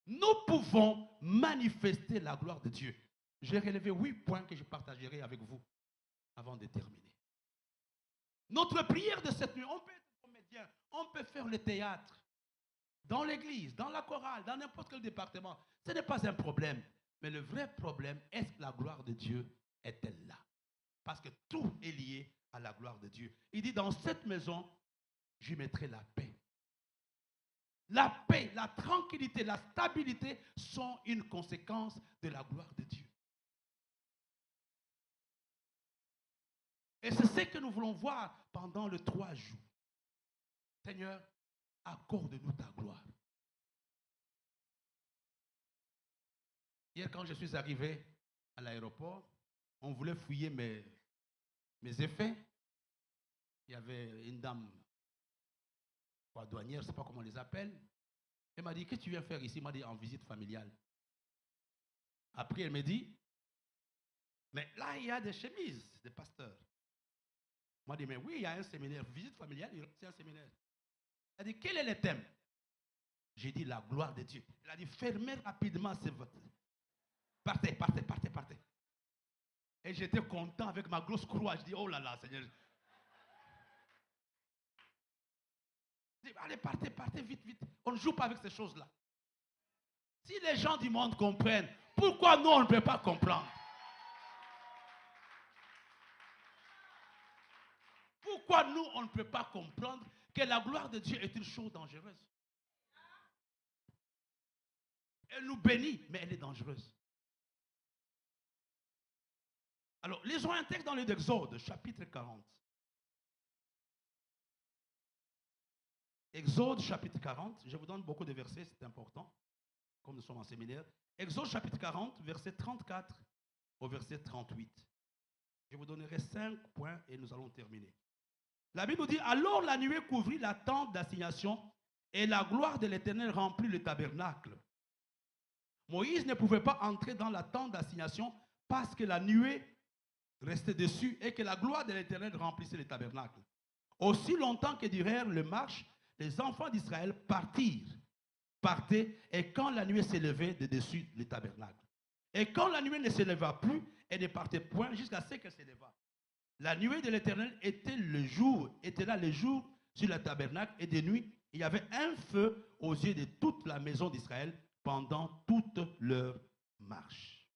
Nous pouvons manifester la gloire de Dieu. J'ai relevé 8 points que je partagerai avec vous avant de terminer. Notre prière de cette nuit, on peut être comédien, on peut faire le théâtre, dans l'église, dans la chorale, dans n'importe quel département. Ce n'est pas un problème. Mais le vrai problème, est-ce que la gloire de Dieu est-elle là? Parce que tout est lié à la gloire de Dieu. Il dit, dans cette maison, j'y mettrai la paix. La paix, la tranquillité, la stabilité sont une conséquence de la gloire de Dieu. Et c'est ce que nous voulons voir pendant les 3 jours. Seigneur, accorde-nous ta gloire. Hier, quand je suis arrivé à l'aéroport, on voulait fouiller mes effets. Il y avait une dame douanière, je ne sais pas comment on les appelle. Elle m'a dit, qu'est-ce que tu viens faire ici? Elle m'a dit, en visite familiale. Après, elle me dit, mais là, il y a des chemises de pasteurs. Elle m'a dit, mais oui, il y a un séminaire. Visite familiale, c'est un séminaire. Elle a dit, quel est le thème? J'ai dit, la gloire de Dieu. Elle a dit, fermez rapidement Partez, partez, partez, partez. Et j'étais content avec ma grosse croix. Je dis, oh là là, Seigneur. Je dis, allez, partez, partez, vite, vite. On ne joue pas avec ces choses-là. Si les gens du monde comprennent, pourquoi nous, on ne peut pas comprendre? Pourquoi nous, on ne peut pas comprendre que la gloire de Dieu est une chose dangereuse? Elle nous bénit, mais elle est dangereuse. Alors, lisons un texte dans le d'Exode, chapitre 40. Exode, chapitre 40. Je vous donne beaucoup de versets, c'est important, comme nous sommes en séminaire. Exode, chapitre 40, verset 34 au verset 38. Je vous donnerai 5 points et nous allons terminer. La Bible nous dit, alors la nuée couvrit la tente d'assignation et la gloire de l'Éternel remplit le tabernacle. Moïse ne pouvait pas entrer dans la tente d'assignation parce que la nuée restait dessus et que la gloire de l'Éternel remplissait le tabernacle. Aussi longtemps que durèrent les marches, les enfants d'Israël partaient, et quand la nuée s'élevait de dessus le tabernacle. Et quand la nuée ne s'éleva plus, elle ne partait point jusqu'à ce qu'elle s'éleva. La nuée de l'Éternel était là le jour sur le tabernacle, et de nuit, il y avait un feu aux yeux de toute la maison d'Israël pendant toute leur marche.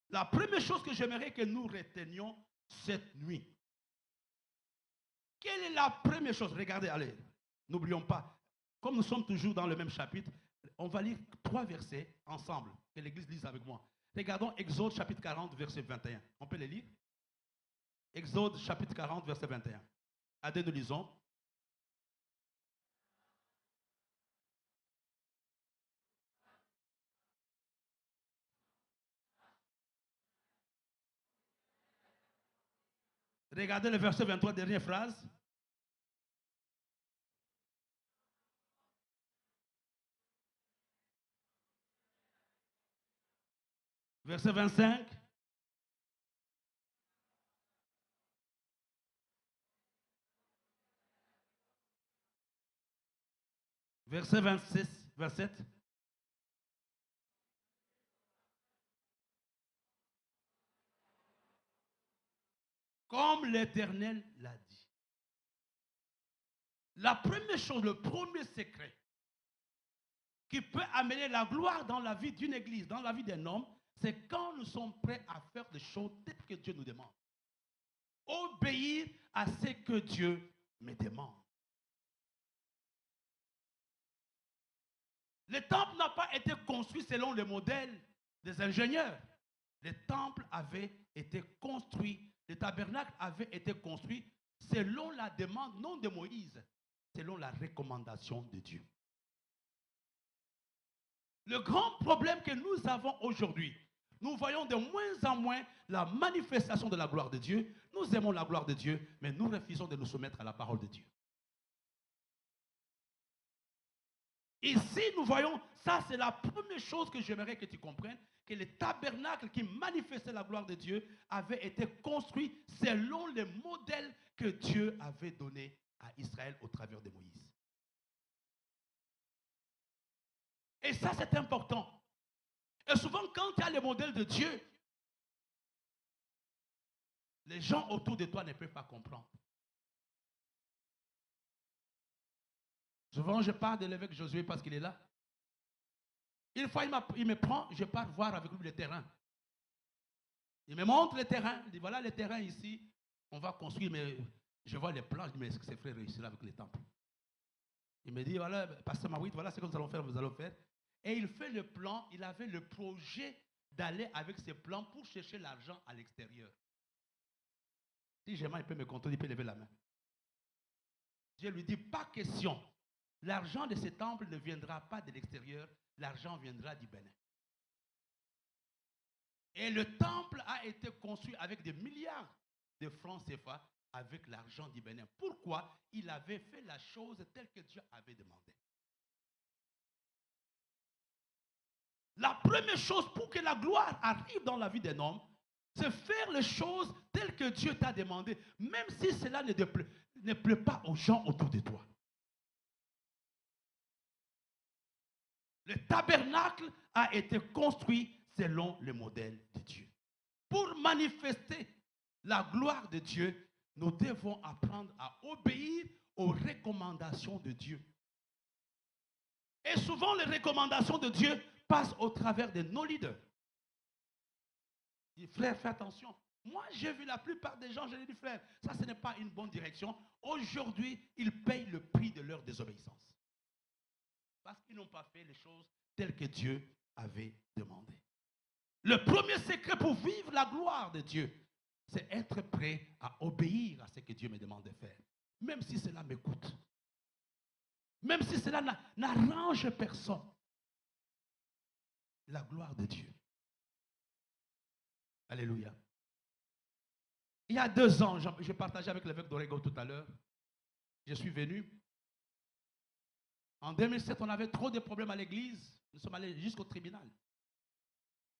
La première chose que j'aimerais que nous retenions cette nuit, quelle est la première chose? Regardez, allez, n'oublions pas, comme nous sommes toujours dans le même chapitre, on va lire 3 versets ensemble, que l'Église lise avec moi. Regardons Exode chapitre 40, verset 21. On peut les lire? Exode chapitre 40, verset 21. À deux, nous lisons. Regardez le verset 23, dernière phrase. Verset 25. Verset 26, 27. Comme l'Éternel l'a dit. La première chose, le premier secret qui peut amener la gloire dans la vie d'une église, dans la vie d'un homme, c'est quand nous sommes prêts à faire des choses telles que Dieu nous demande. Obéir à ce que Dieu me demande. Le temple n'a pas été construit selon le modèle des ingénieurs. Le temple avait été construit, le tabernacle avait été construit selon la demande, non de Moïse, selon la recommandation de Dieu. Le grand problème que nous avons aujourd'hui, nous voyons de moins en moins la manifestation de la gloire de Dieu. Nous aimons la gloire de Dieu, mais nous refusons de nous soumettre à la parole de Dieu. Ici, nous voyons, ça c'est la première chose que j'aimerais que tu comprennes, que le tabernacle qui manifestait la gloire de Dieu avait été construit selon le modèle que Dieu avait donné à Israël au travers de Moïse. Et ça, c'est important. Et souvent, quand tu as le modèle de Dieu, les gens autour de toi ne peuvent pas comprendre. Souvent, je parle de l'évêque Josué parce qu'il est là. Une fois, il me prend, je pars voir avec lui le terrain. Il me montre le terrain. Il dit, voilà le terrain ici. On va construire, mais je vois les plans. Je dis, mais est-ce que ces frères réussiront avec les temples? Il me dit, voilà, pasteur Mawit, voilà ce que nous allons faire, vous allez faire. Et il fait le plan. Il avait le projet d'aller avec ses plans pour chercher l'argent à l'extérieur. Si jamais il peut me contrôler, il peut lever la main. Je lui dis, pas question. L'argent de ce temple ne viendra pas de l'extérieur, l'argent viendra du Bénin. Et le temple a été construit avec des milliards de francs CFA avec l'argent du Bénin. Pourquoi? Il avait fait la chose telle que Dieu avait demandé. La première chose pour que la gloire arrive dans la vie d'un homme, c'est faire les choses telles que Dieu t'a demandé, même si cela ne plaît pas aux gens autour de toi. Le tabernacle a été construit selon le modèle de Dieu. Pour manifester la gloire de Dieu, nous devons apprendre à obéir aux recommandations de Dieu. Et souvent, les recommandations de Dieu passent au travers de nos leaders. Je dis, frère, fais attention. Moi, j'ai vu la plupart des gens, je leur dis, frère, ça, ce n'est pas une bonne direction. Aujourd'hui, ils payent le prix de leur désobéissance. Parce qu'ils n'ont pas fait les choses telles que Dieu avait demandé. Le premier secret pour vivre la gloire de Dieu, c'est être prêt à obéir à ce que Dieu me demande de faire. Même si cela me coûte. Même si cela n'arrange personne. La gloire de Dieu. Alléluia. Il y a 2 ans, j'ai partagé avec l'évêque d'Oregon tout à l'heure. Je suis venu. En 2007, on avait trop de problèmes à l'église. Nous sommes allés jusqu'au tribunal.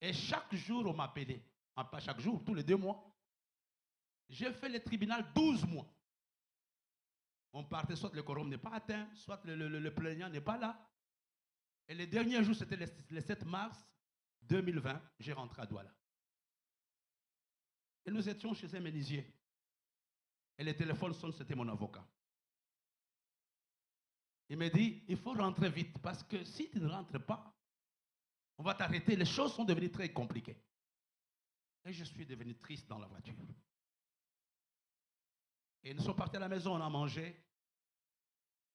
Et chaque jour, on m'appelait. Pas chaque jour, tous les 2 mois. J'ai fait le tribunal 12 mois. On partait, soit le quorum n'est pas atteint, soit le plaignant n'est pas là. Et le dernier jour, c'était le 7 mars 2020, j'ai rentré à Douala. Et nous étions chez un menuisier. Et le téléphone sonne, c'était mon avocat. Il me dit, il faut rentrer vite, parce que si tu ne rentres pas, on va t'arrêter. Les choses sont devenues très compliquées. Et je suis devenu triste dans la voiture. Et nous sommes partis à la maison, on a mangé.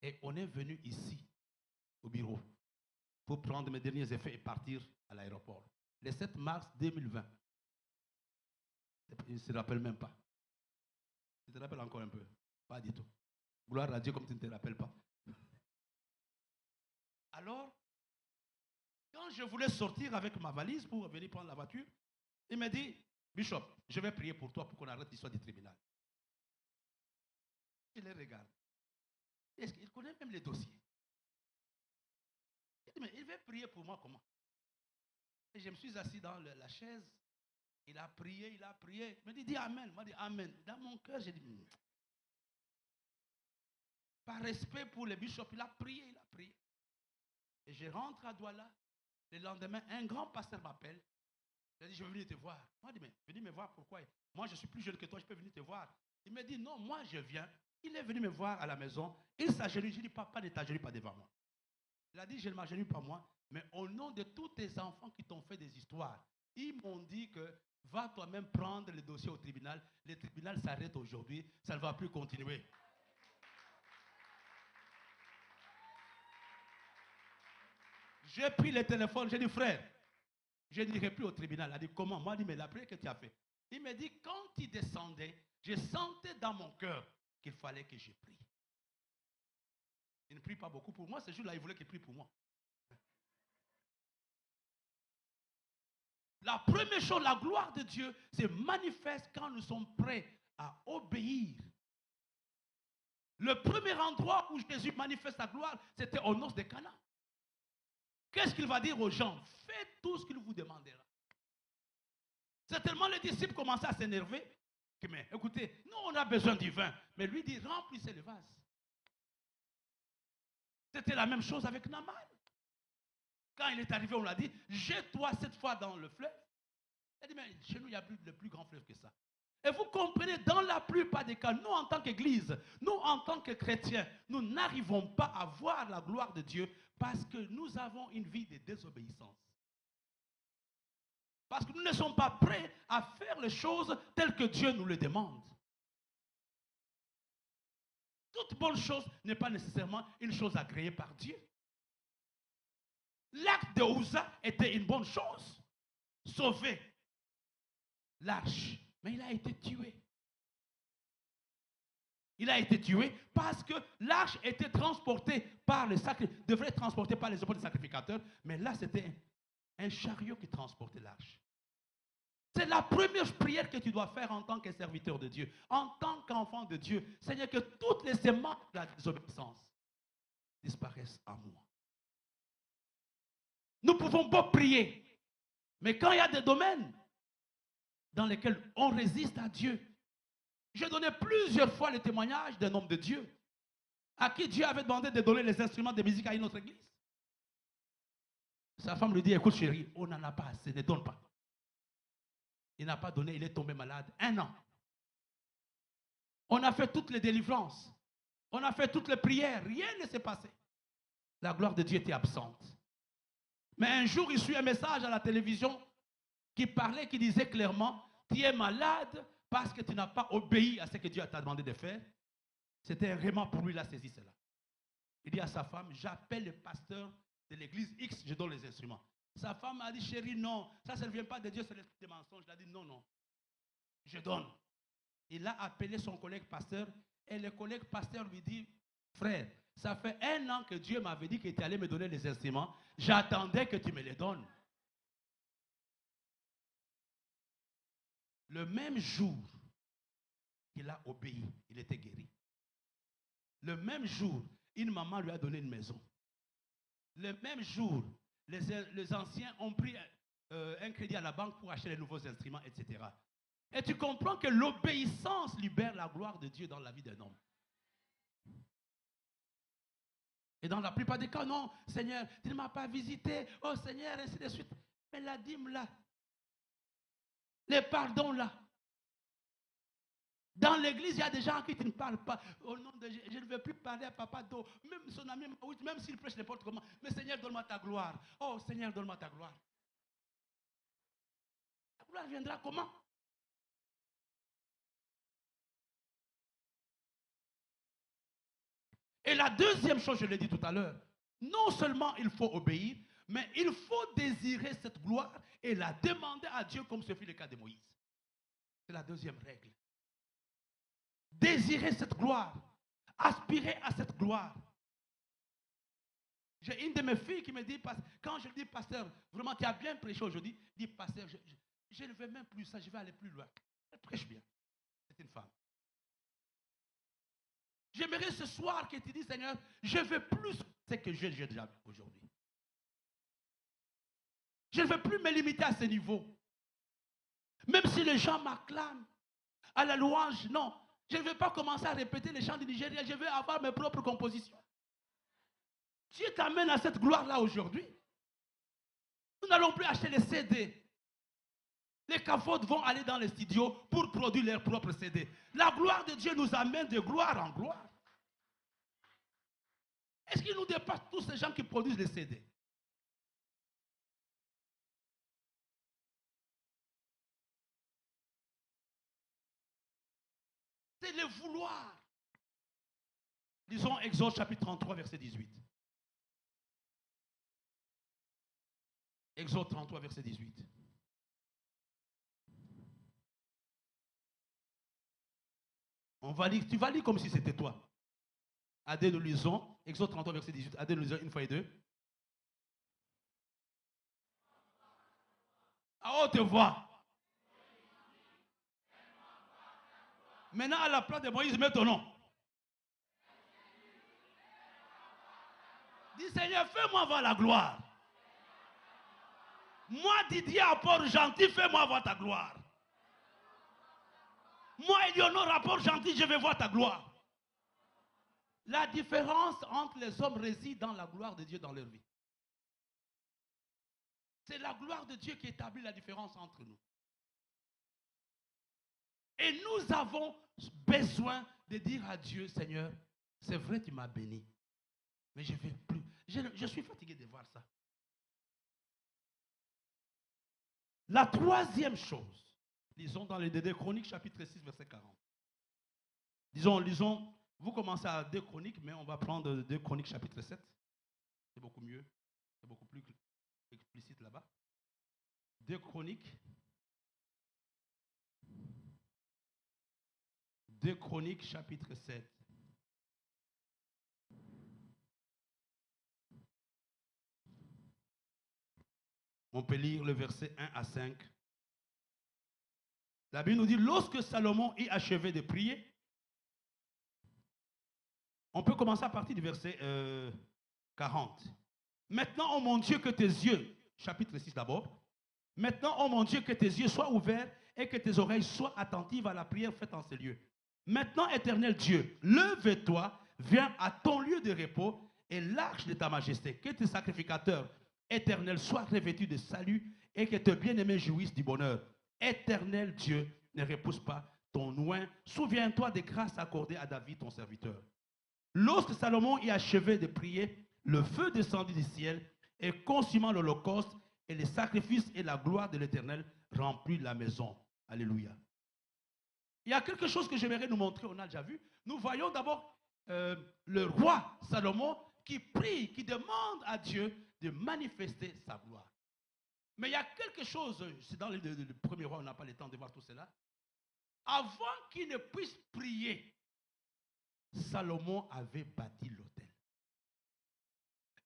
Et on est venu ici, au bureau, pour prendre mes derniers effets et partir à l'aéroport. Le 7 mars 2020. Il ne se rappelle même pas. Tu te rappelles encore un peu? Pas du tout. Gloire à Dieu comme tu ne te rappelles pas. Alors, quand je voulais sortir avec ma valise pour venir prendre la voiture, il m'a dit, Bishop, je vais prier pour toi pour qu'on arrête l'histoire du tribunal. Je les regarde. Il connaît même les dossiers. Il dit, mais il veut prier pour moi comment? Et je me suis assis dans la chaise. Il a prié, il a prié. Il me dit, dis Amen. Moi, je dis Amen. Dans mon cœur, j'ai dit, par respect pour le bishop, il a prié, il a prié. Et je rentre à Douala. Le lendemain, un grand pasteur m'appelle. Il a dit, je veux venir te voir. Moi, je dis, mais venir me voir, pourquoi? Moi, je suis plus jeune que toi, je peux venir te voir. Il me dit, non, moi, je viens. Il est venu me voir à la maison. Il s'agenouille. J'ai dit, papa, ne t'agenouille pas devant moi. Il a dit, je ne m'agenouille pas moi, mais au nom de tous tes enfants qui t'ont fait des histoires, ils m'ont dit que va toi-même prendre le dossier au tribunal. Le tribunal s'arrête aujourd'hui. Ça ne va plus continuer. J'ai pris le téléphone. J'ai dit, frère, je n'irai plus au tribunal. Il a dit, comment? Moi, il dit, mais la prière que tu as fait. Il me dit, quand il descendait, je sentais dans mon cœur qu'il fallait que je prie. Il ne prie pas beaucoup pour moi. Ce jour-là, il voulait qu'il prie pour moi. La première chose, la gloire de Dieu, se manifeste quand nous sommes prêts à obéir. Le premier endroit où Jésus manifeste sa gloire, c'était aux noces de Cana. Qu'est-ce qu'il va dire aux gens? Faites tout ce qu'il vous demandera. Certainement, les disciples commençaient à s'énerver. Mais écoutez, nous, on a besoin du vin. Mais lui dit, remplissez le vase. C'était la même chose avec Naaman. Quand il est arrivé, on l'a dit, jette-toi cette fois dans le fleuve. Il a dit, mais chez nous, il y a le plus grand fleuve que ça. Et vous comprenez, dans la plupart des cas, nous en tant qu'Église, nous en tant que chrétiens, nous n'arrivons pas à voir la gloire de Dieu parce que nous avons une vie de désobéissance. Parce que nous ne sommes pas prêts à faire les choses telles que Dieu nous le demande. Toute bonne chose n'est pas nécessairement une chose agréée par Dieu. L'acte de Uza était une bonne chose. Sauver l'arche. Mais il a été tué. Il a été tué parce que l'arche était transportée par les sacrificateurs, devrait être transportée par les épaules des sacrificateurs, mais là c'était un chariot qui transportait l'arche. C'est la première prière que tu dois faire en tant que serviteur de Dieu, en tant qu'enfant de Dieu. Seigneur, que toutes les semences de la désobéissance disparaissent en moi. Nous pouvons pas prier, mais quand il y a des domaines dans lesquels on résiste à Dieu, j'ai donné plusieurs fois le témoignage d'un homme de Dieu à qui Dieu avait demandé de donner les instruments de musique à une autre église. Sa femme lui dit, écoute chérie, on n'en a pas assez, ne donne pas. Il n'a pas donné, il est tombé malade. 1 an. On a fait toutes les délivrances. On a fait toutes les prières. Rien ne s'est passé. La gloire de Dieu était absente. Mais un jour, il suit un message à la télévision qui parlait, qui disait clairement, tu es malade parce que tu n'as pas obéi à ce que Dieu t'a demandé de faire. C'était vraiment pour lui, il a saisi cela. Il dit à sa femme, j'appelle le pasteur de l'église X, je donne les instruments. Sa femme a dit, chérie, non, ça ne vient pas de Dieu, c'est des mensonges. Il a dit, non, non, je donne. Il a appelé son collègue pasteur et le collègue pasteur lui dit, frère, ça fait 1 an que Dieu m'avait dit qu'il était allé me donner les instruments. J'attendais que tu me les donnes. Le même jour qu'il a obéi, il était guéri. Le même jour, une maman lui a donné une maison. Le même jour, les anciens ont pris un crédit à la banque pour acheter les nouveaux instruments, etc. Et tu comprends que l'obéissance libère la gloire de Dieu dans la vie d'un homme. Et dans la plupart des cas, non, Seigneur, tu ne m'as pas visité. Oh Seigneur, ainsi de suite. Mais la dîme là, les pardons là. Dans l'église, il y a des gens à qui tu ne parles pas. Au nom de Jésus, je ne veux plus parler à Papa Do. Même son ami, même s'il prêche n'importe comment. Mais Seigneur, donne-moi ta gloire. Oh Seigneur, donne-moi ta gloire. La gloire viendra comment? Et la deuxième chose, je l'ai dit tout à l'heure, non seulement il faut obéir, mais il faut désirer cette gloire et la demander à Dieu comme ce fut le cas de Moïse. C'est la deuxième règle. Désirer cette gloire, aspirer à cette gloire. J'ai une de mes filles qui me dit, quand je lui dis, pasteur, vraiment tu as bien prêché aujourd'hui, dit, pasteur, je ne veux même plus ça, je vais aller plus loin. Elle prêche bien. C'est une femme. J'aimerais ce soir que tu dis, Seigneur, je veux plus ce que j'ai déjà aujourd'hui. Je ne veux plus me limiter à ce niveau. Même si les gens m'acclament à la louange, non. Je ne veux pas commencer à répéter les chants du Nigeria, je veux avoir mes propres compositions. Dieu t'amène à cette gloire-là aujourd'hui. Nous n'allons plus acheter les CD. Les cavotes vont aller dans les studios pour produire leurs propres CD. La gloire de Dieu nous amène de gloire en gloire. Est-ce qu'il nous dépasse tous ces gens qui produisent les CD? C'est le vouloir. Lisons Exode chapitre 33, verset 18. Exode 33, verset 18. On va lire, tu vas lire comme si c'était toi. Adèle, nous lisons. Exode 33, verset 18. Adèle, nous lisons une fois et deux. À haute voix. Maintenant, à la place de Moïse, mets ton nom. Dis, Seigneur, fais-moi voir la gloire. Moi, Didier Apport gentil, fais-moi voir ta gloire. Moi, Eleonore Rapport gentil, je vais voir ta gloire. La différence entre les hommes réside dans la gloire de Dieu dans leur vie. C'est la gloire de Dieu qui établit la différence entre nous. Et nous avons besoin de dire à Dieu, Seigneur, c'est vrai, tu m'as béni, mais je ne veux plus. Je suis fatigué de voir ça. La troisième chose, lisons dans les 2 Chroniques, chapitre 6, verset 40. Lisons, vous commencez à 2 Chroniques, mais on va prendre 2 Chroniques, chapitre 7. C'est beaucoup mieux, c'est beaucoup plus explicite là-bas. 2 Chroniques. 2 Chroniques, chapitre 7. On peut lire le verset 1 à 5. La Bible nous dit, lorsque Salomon eut achevé de prier, on peut commencer à partir du verset 40. Maintenant, oh mon Dieu, que tes yeux, chapitre 6 d'abord, maintenant, oh mon Dieu, que tes yeux soient ouverts et que tes oreilles soient attentives à la prière faite en ces lieux. Maintenant, éternel Dieu, lève-toi, viens à ton lieu de repos et l'arche de ta majesté, que tes sacrificateurs Éternel, sois revêtu de salut et que tes bien-aimés jouissent du bonheur. Éternel Dieu, ne repousse pas ton oint. Souviens-toi des grâces accordées à David, ton serviteur. Lorsque Salomon y achevait de prier, le feu descendit du ciel et consumant l'holocauste et les sacrifices et la gloire de l'Éternel remplit la maison. Alléluia. Il y a quelque chose que j'aimerais nous montrer, on a déjà vu. Nous voyons d'abord le roi Salomon qui prie, qui demande à Dieu de manifester sa gloire. Mais il y a quelque chose, c'est dans le premier roi, on n'a pas le temps de voir tout cela. Avant qu'il ne puisse prier, Salomon avait bâti l'autel.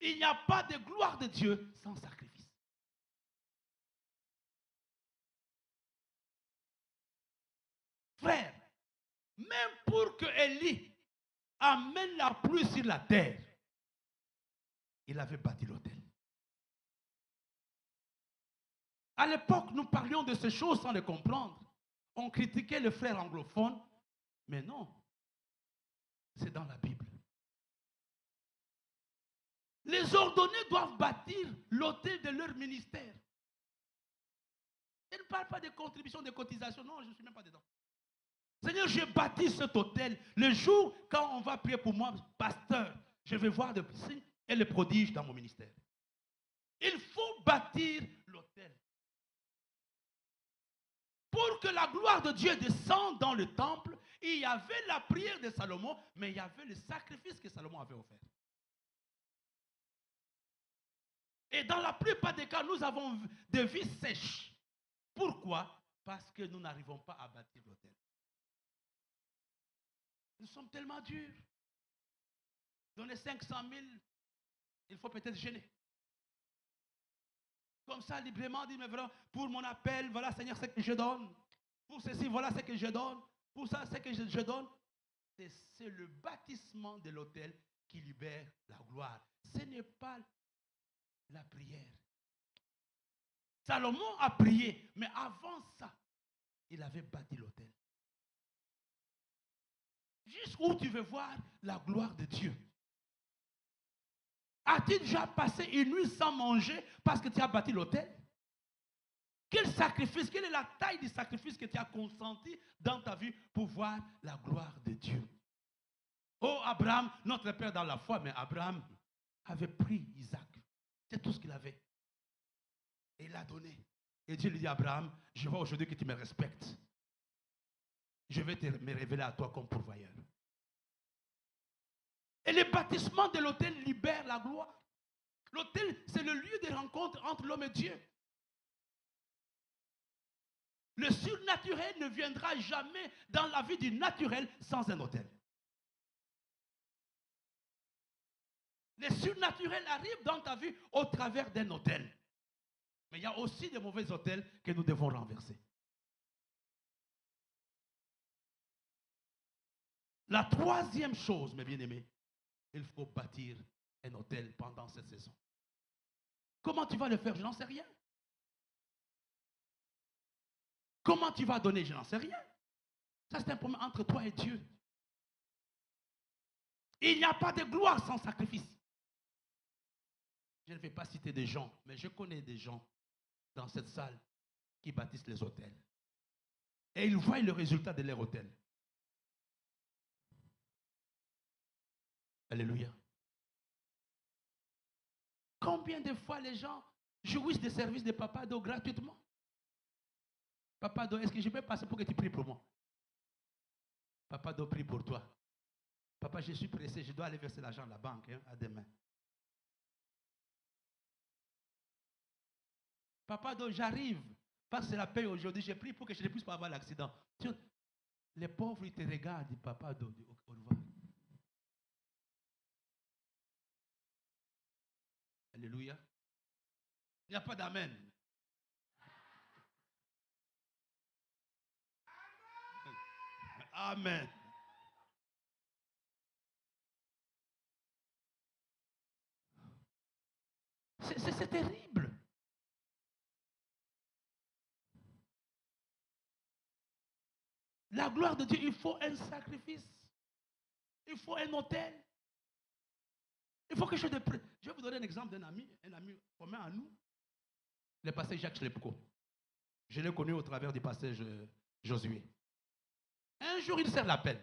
Il n'y a pas de gloire de Dieu sans sacrifice. Frère, même pour que Élie amène la pluie sur la terre, il avait bâti l'autel. À l'époque, nous parlions de ces choses sans les comprendre. On critiquait le frère anglophone, mais non, c'est dans la Bible. Les ordonnés doivent bâtir l'autel de leur ministère. Ils ne parlent pas de contributions, de cotisations. Non, je ne suis même pas dedans. Seigneur, j'ai bâti cet autel. Le jour, quand on va prier pour moi, pasteur, je vais voir des signes et les prodiges dans mon ministère. Il faut bâtir l'autel. Pour que la gloire de Dieu descende dans le temple, il y avait la prière de Salomon, mais il y avait le sacrifice que Salomon avait offert. Et dans la plupart des cas, nous avons des vies sèches. Pourquoi? Parce que nous n'arrivons pas à bâtir l'autel. Nous sommes tellement durs. Donner 500 000, il faut peut-être gêner. Comme ça, librement, dit, mais vraiment, pour mon appel, voilà, Seigneur, c'est ce que je donne. Pour ceci, voilà ce que je donne. Pour ça, c'est ce que je donne. C'est le bâtissement de l'autel qui libère la gloire. Ce n'est pas la prière. Salomon a prié, mais avant ça, il avait bâti l'autel. Jusqu'où tu veux voir la gloire de Dieu? As-tu déjà passé une nuit sans manger parce que tu as bâti l'autel? Quel sacrifice, quelle est la taille du sacrifice que tu as consenti dans ta vie pour voir la gloire de Dieu? Oh, Abraham, notre père dans la foi, mais Abraham avait pris Isaac. C'est tout ce qu'il avait. Et il l'a donné. Et Dieu lui dit à Abraham, je vois aujourd'hui que tu me respectes. Je vais me révéler à toi comme pourvoyeur. Et le bâtissement de l'autel libère la gloire. L'autel, c'est le lieu de rencontre entre l'homme et Dieu. Le surnaturel ne viendra jamais dans la vie du naturel sans un autel. Le surnaturel arrive dans ta vie au travers d'un autel. Mais il y a aussi des mauvais autels que nous devons renverser. La troisième chose, mes bien-aimés, il faut bâtir un autel pendant cette saison. Comment tu vas le faire? Je n'en sais rien. Comment tu vas donner? Je n'en sais rien. Ça, c'est un problème entre toi et Dieu. Il n'y a pas de gloire sans sacrifice. Je ne vais pas citer des gens, mais je connais des gens dans cette salle qui bâtissent les hôtels. Et ils voient le résultat de leur hôtel. Alléluia. Combien de fois les gens jouissent des services de Papa Do gratuitement? Papa Do, est-ce que je peux passer pour que tu pries pour moi? Papa Do prie pour toi. Papa, je suis pressé, je dois aller verser l'argent à la banque, à demain. Papa Do, j'arrive, parce que c'est la paix aujourd'hui, j'ai prié pour que je ne puisse pas avoir l'accident. Les pauvres, ils te regardent, disent, Papa Do, au revoir. Alléluia. Il n'y a pas d'amen. Amen. C'est terrible. La gloire de Dieu, il faut un sacrifice. Il faut un autel. Il faut que je te... Je vais vous donner un exemple d'un ami commun à nous, le pasteur Jacques Schlepko. Je l'ai connu au travers du pasteur Josué. Un jour, il sert l'appel.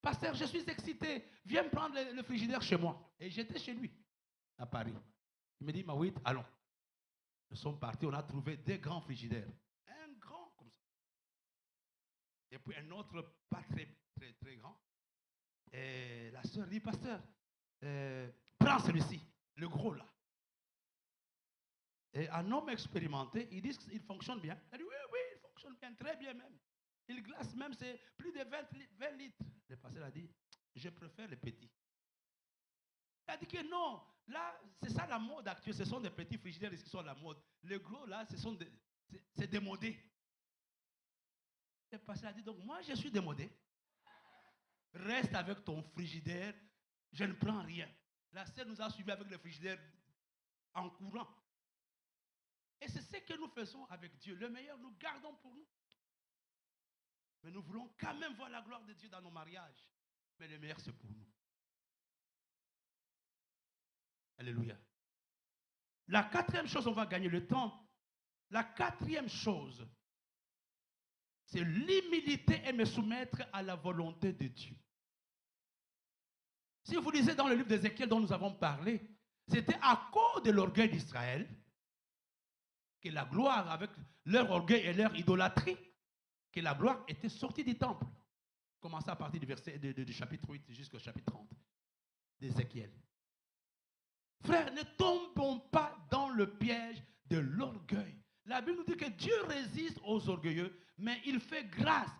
Pasteur, je suis excité. Viens me prendre le frigidaire chez moi. Et j'étais chez lui, à Paris. Il me dit, Maouit, allons. Nous sommes partis, on a trouvé deux grands frigidaires. Un grand comme ça. Et puis un autre pas très grand. Et la sœur dit, pasteur, prends celui-ci, le gros là. Et un homme expérimenté, il dit qu'il fonctionne bien. Il dit, oui, il fonctionne bien, très bien même. Il glace même, c'est plus de 20 litres. Le pasteur a dit, je préfère les petits. Il a dit que non, là, c'est ça la mode actuelle, ce sont des petits frigidaires qui sont à la mode. Les gros là, c'est démodé. Le pasteur a dit, donc moi je suis démodé. Reste avec ton frigidaire, je ne prends rien. La sœur nous a suivis avec le frigidaire en courant. Et c'est ce que nous faisons avec Dieu. Le meilleur, nous gardons pour nous. Mais nous voulons quand même voir la gloire de Dieu dans nos mariages. Mais le meilleur, c'est pour nous. Alléluia. La quatrième chose, on va gagner le temps. La quatrième chose, c'est l'humilité et me soumettre à la volonté de Dieu. Si vous lisez dans le livre d'Ézéchiel dont nous avons parlé, c'était à cause de l'orgueil d'Israël que la gloire, avec leur orgueil et leur idolâtrie, que la gloire était sortie du temple. Commençons à partir du verset du chapitre 8 jusqu'au chapitre 30 d'Ézéchiel. Frères, ne tombons pas dans le piège de l'orgueil. La Bible nous dit que Dieu résiste aux orgueilleux, mais il fait grâce.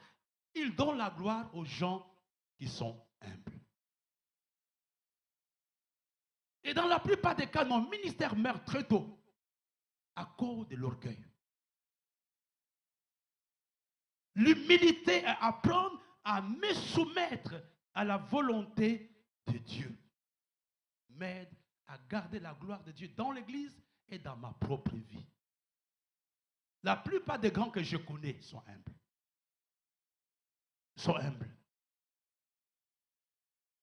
Il donne la gloire aux gens qui sont humbles. Et dans la plupart des cas, mon ministère meurt très tôt à cause de l'orgueil. L'humilité est apprendre à me soumettre à la volonté de Dieu. M'aide à garder la gloire de Dieu dans l'église et dans ma propre vie. La plupart des grands que je connais sont humbles. Sont humbles.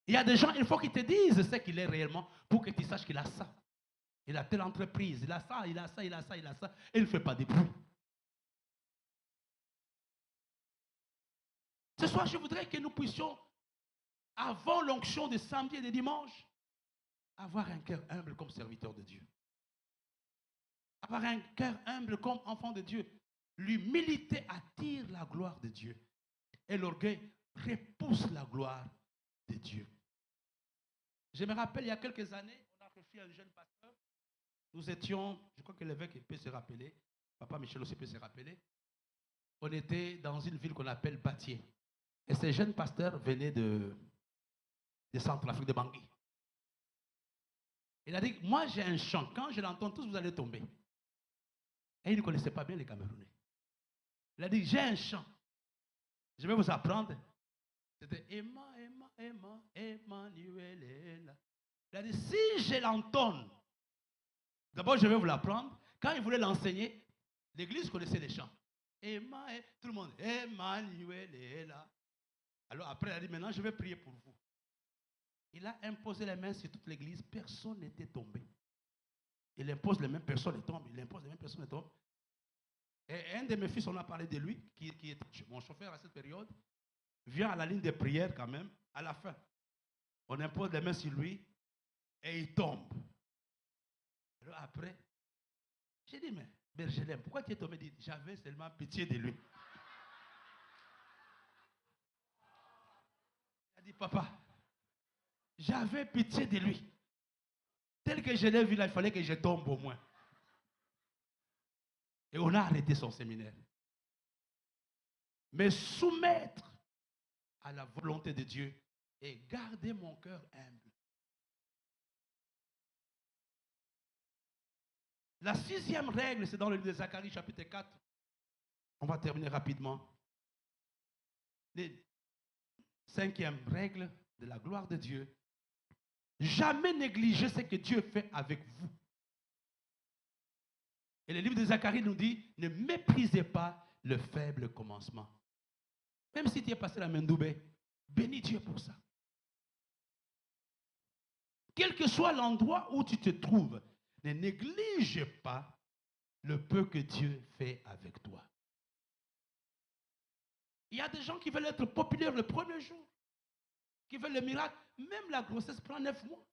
Il y a des gens, il faut qu'ils te disent ce qu'il est réellement pour que tu saches qu'il a ça. Il a telle entreprise, il a ça, il a ça, il a ça, il a ça. Et il ne fait pas de bruit. Ce soir, je voudrais que nous puissions, avant l'onction de samedi et de dimanche, avoir un cœur humble comme serviteur de Dieu. Avoir un cœur humble comme enfant de Dieu. L'humilité attire la gloire de Dieu. Et l'orgueil repousse la gloire de Dieu. Je me rappelle, il y a quelques années, on a reçu un jeune pasteur. Nous étions, je crois que l'évêque peut se rappeler, Papa Michel aussi peut se rappeler. On était dans une ville qu'on appelle Batié. Et ces jeunes pasteurs venaient de Centrafrique, de Bangui. Il a dit, moi j'ai un chant, quand je l'entends tous, vous allez tomber. Et il ne connaissait pas bien les Camerounais. Il a dit, j'ai un chant, je vais vous apprendre. C'était Emmanuel est là. Il a dit, si je l'entonne, d'abord je vais vous l'apprendre. Quand il voulait l'enseigner, l'église connaissait les chants. Tout le monde, Emmanuel est là. Alors après, il a dit, maintenant je vais prier pour vous. Il a imposé les mains sur toute l'église, personne n'était tombé. Il impose les mêmes personnes et tombe, il impose les mêmes personnes et tombe. Et un de mes fils, on a parlé de lui, qui était mon chauffeur à cette période, vient à la ligne de prière quand même, à la fin. On impose les mains sur lui et il tombe. Alors après, j'ai dit, mais Bergelem, pourquoi tu es tombé? Il dit, j'avais seulement pitié de lui. Il a dit, papa, j'avais pitié de lui. Tel que je l'ai vu là, il fallait que je tombe au moins. Et on a arrêté son séminaire. Mais soumettre à la volonté de Dieu et garder mon cœur humble. La sixième règle, c'est dans le livre de Zacharie, chapitre 4. On va terminer rapidement. La cinquième règle de la gloire de Dieu. Jamais négliger ce que Dieu fait avec vous. Et le livre de Zacharie nous dit, ne méprisez pas le faible commencement. Même si tu es passé la main d'Oubé, bénis Dieu pour ça. Quel que soit l'endroit où tu te trouves, ne néglige pas le peu que Dieu fait avec toi. Il y a des gens qui veulent être populaires le premier jour, qui veulent le miracle. Même la grossesse prend 9 mois.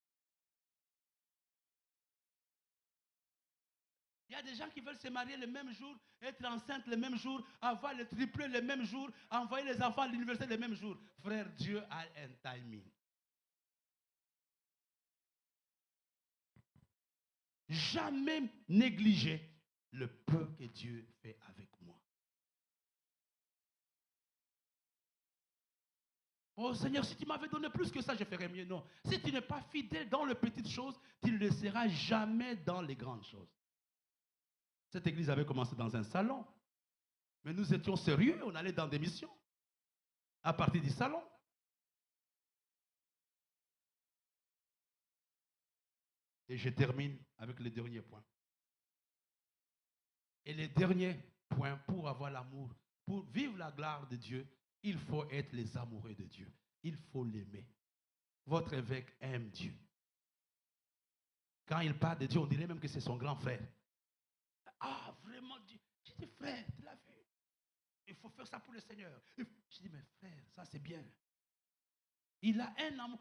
Il y a des gens qui veulent se marier le même jour, être enceinte le même jour, avoir le triplé le même jour, envoyer les enfants à l'université le même jour. Frère, Dieu a un timing. Jamais négliger le peu que Dieu fait avec moi. Oh Seigneur, si tu m'avais donné plus que ça, je ferais mieux. Non. Si tu n'es pas fidèle dans les petites choses, tu ne le seras jamais dans les grandes choses. Cette église avait commencé dans un salon. Mais nous étions sérieux, on allait dans des missions. À partir du salon. Et je termine avec le dernier point. Et le dernier point, pour avoir l'amour, pour vivre la gloire de Dieu, il faut être les amoureux de Dieu. Il faut l'aimer. Votre évêque aime Dieu. Quand il parle de Dieu, on dirait même que c'est son grand frère. Ah, vraiment, Dieu. Je dis, frère, tu l'as vu. Il faut faire ça pour le Seigneur. Je dis, mais frère, ça c'est bien. Il a un amour.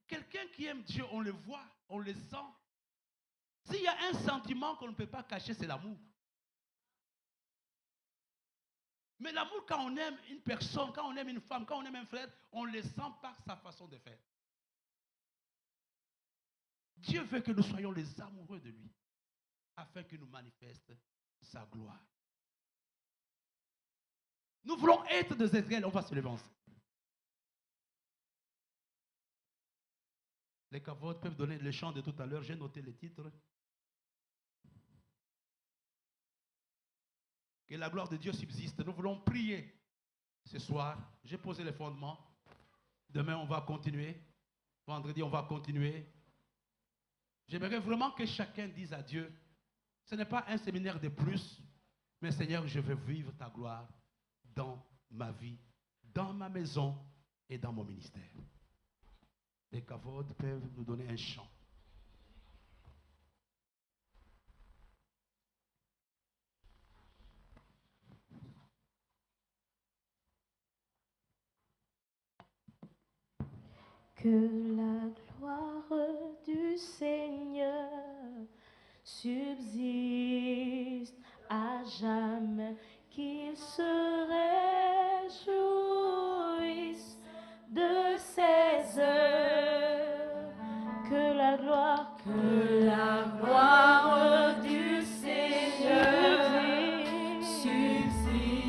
Quelqu'un qui aime Dieu, on le voit, on le sent. S'il y a un sentiment qu'on ne peut pas cacher, c'est l'amour. Mais l'amour, quand on aime une personne, quand on aime une femme, quand on aime un frère, on le sent par sa façon de faire. Dieu veut que nous soyons les amoureux de lui, afin qu'il nous manifeste sa gloire. Nous voulons être des Israël. On va se lever ensemble. Les cavotes peuvent donner le chant de tout à l'heure. J'ai noté les titres. Que la gloire de Dieu subsiste. Nous voulons prier ce soir. J'ai posé les fondements. Demain, on va continuer. Vendredi, on va continuer. J'aimerais vraiment que chacun dise à Dieu, ce n'est pas un séminaire de plus, mais Seigneur, je veux vivre ta gloire dans ma vie, dans ma maison et dans mon ministère. Les cavodes peuvent nous donner un chant. Que la gloire du Seigneur subsiste à jamais, qu'il se réjouisse de ses œuvres. Que la gloire du Seigneur subsiste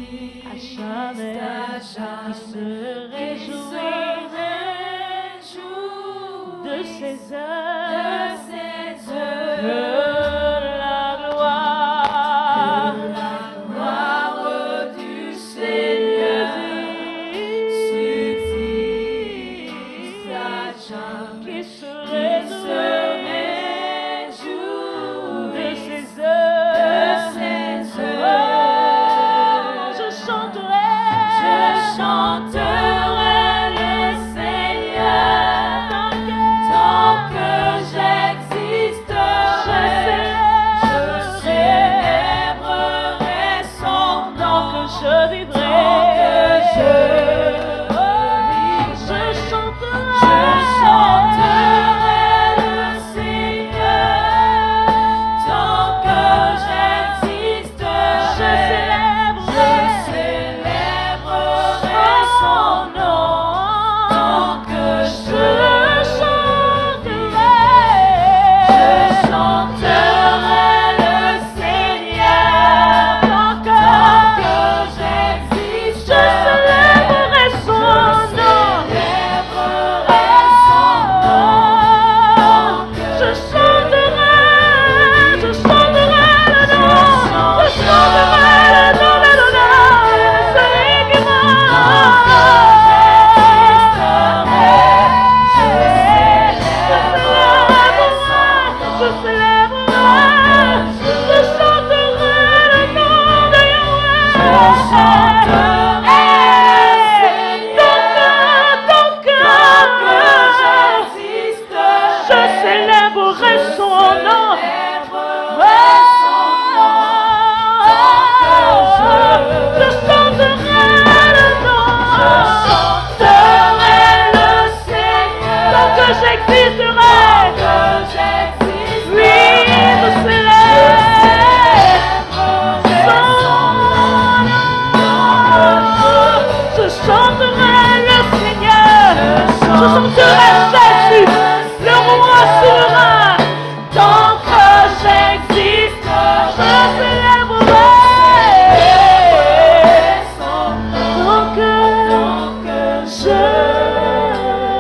à jamais, qu'il se réjouisse de ses œuvres, que la gloire du Seigneur subsiste à jamais, qui se réjouit de ses œuvres. Je chanterai le Seigneur tant que j'existerai. Oui, je célèbre. Je chanterai le Seigneur. Je chanterai Jésus. Le roi souverain. Tant que j'existe, je célébrerai son nom. Tant que je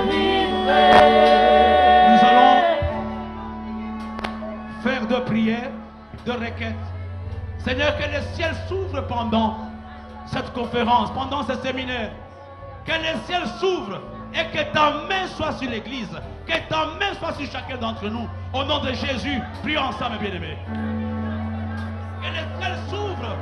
vivrai. Nous allons faire de prières, de requêtes. Seigneur, que le ciel s'ouvre pendant cette conférence, pendant ce séminaire. Que le ciel s'ouvre et que ta main soit sur l'église. Que ta main soit sur chacun d'entre nous. Au nom de Jésus, prions ensemble, bien-aimés. Que le ciel s'ouvre.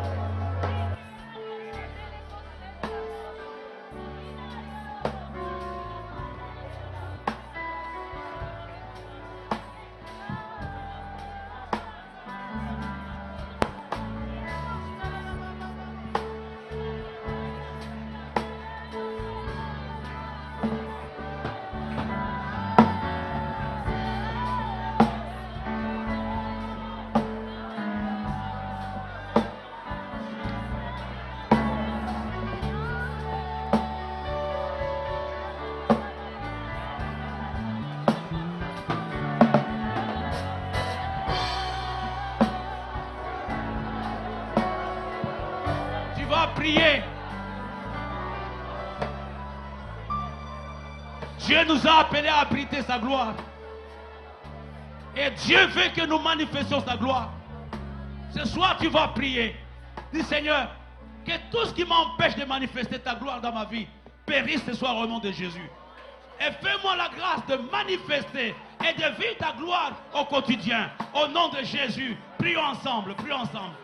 Prier. Dieu nous a appelés à abriter sa gloire. Et Dieu veut que nous manifestions sa gloire. Ce soir, tu vas prier. Dis Seigneur, que tout ce qui m'empêche de manifester ta gloire dans ma vie périsse ce soir au nom de Jésus. Et fais-moi la grâce de manifester et de vivre ta gloire au quotidien. Au nom de Jésus, prions ensemble, prions ensemble.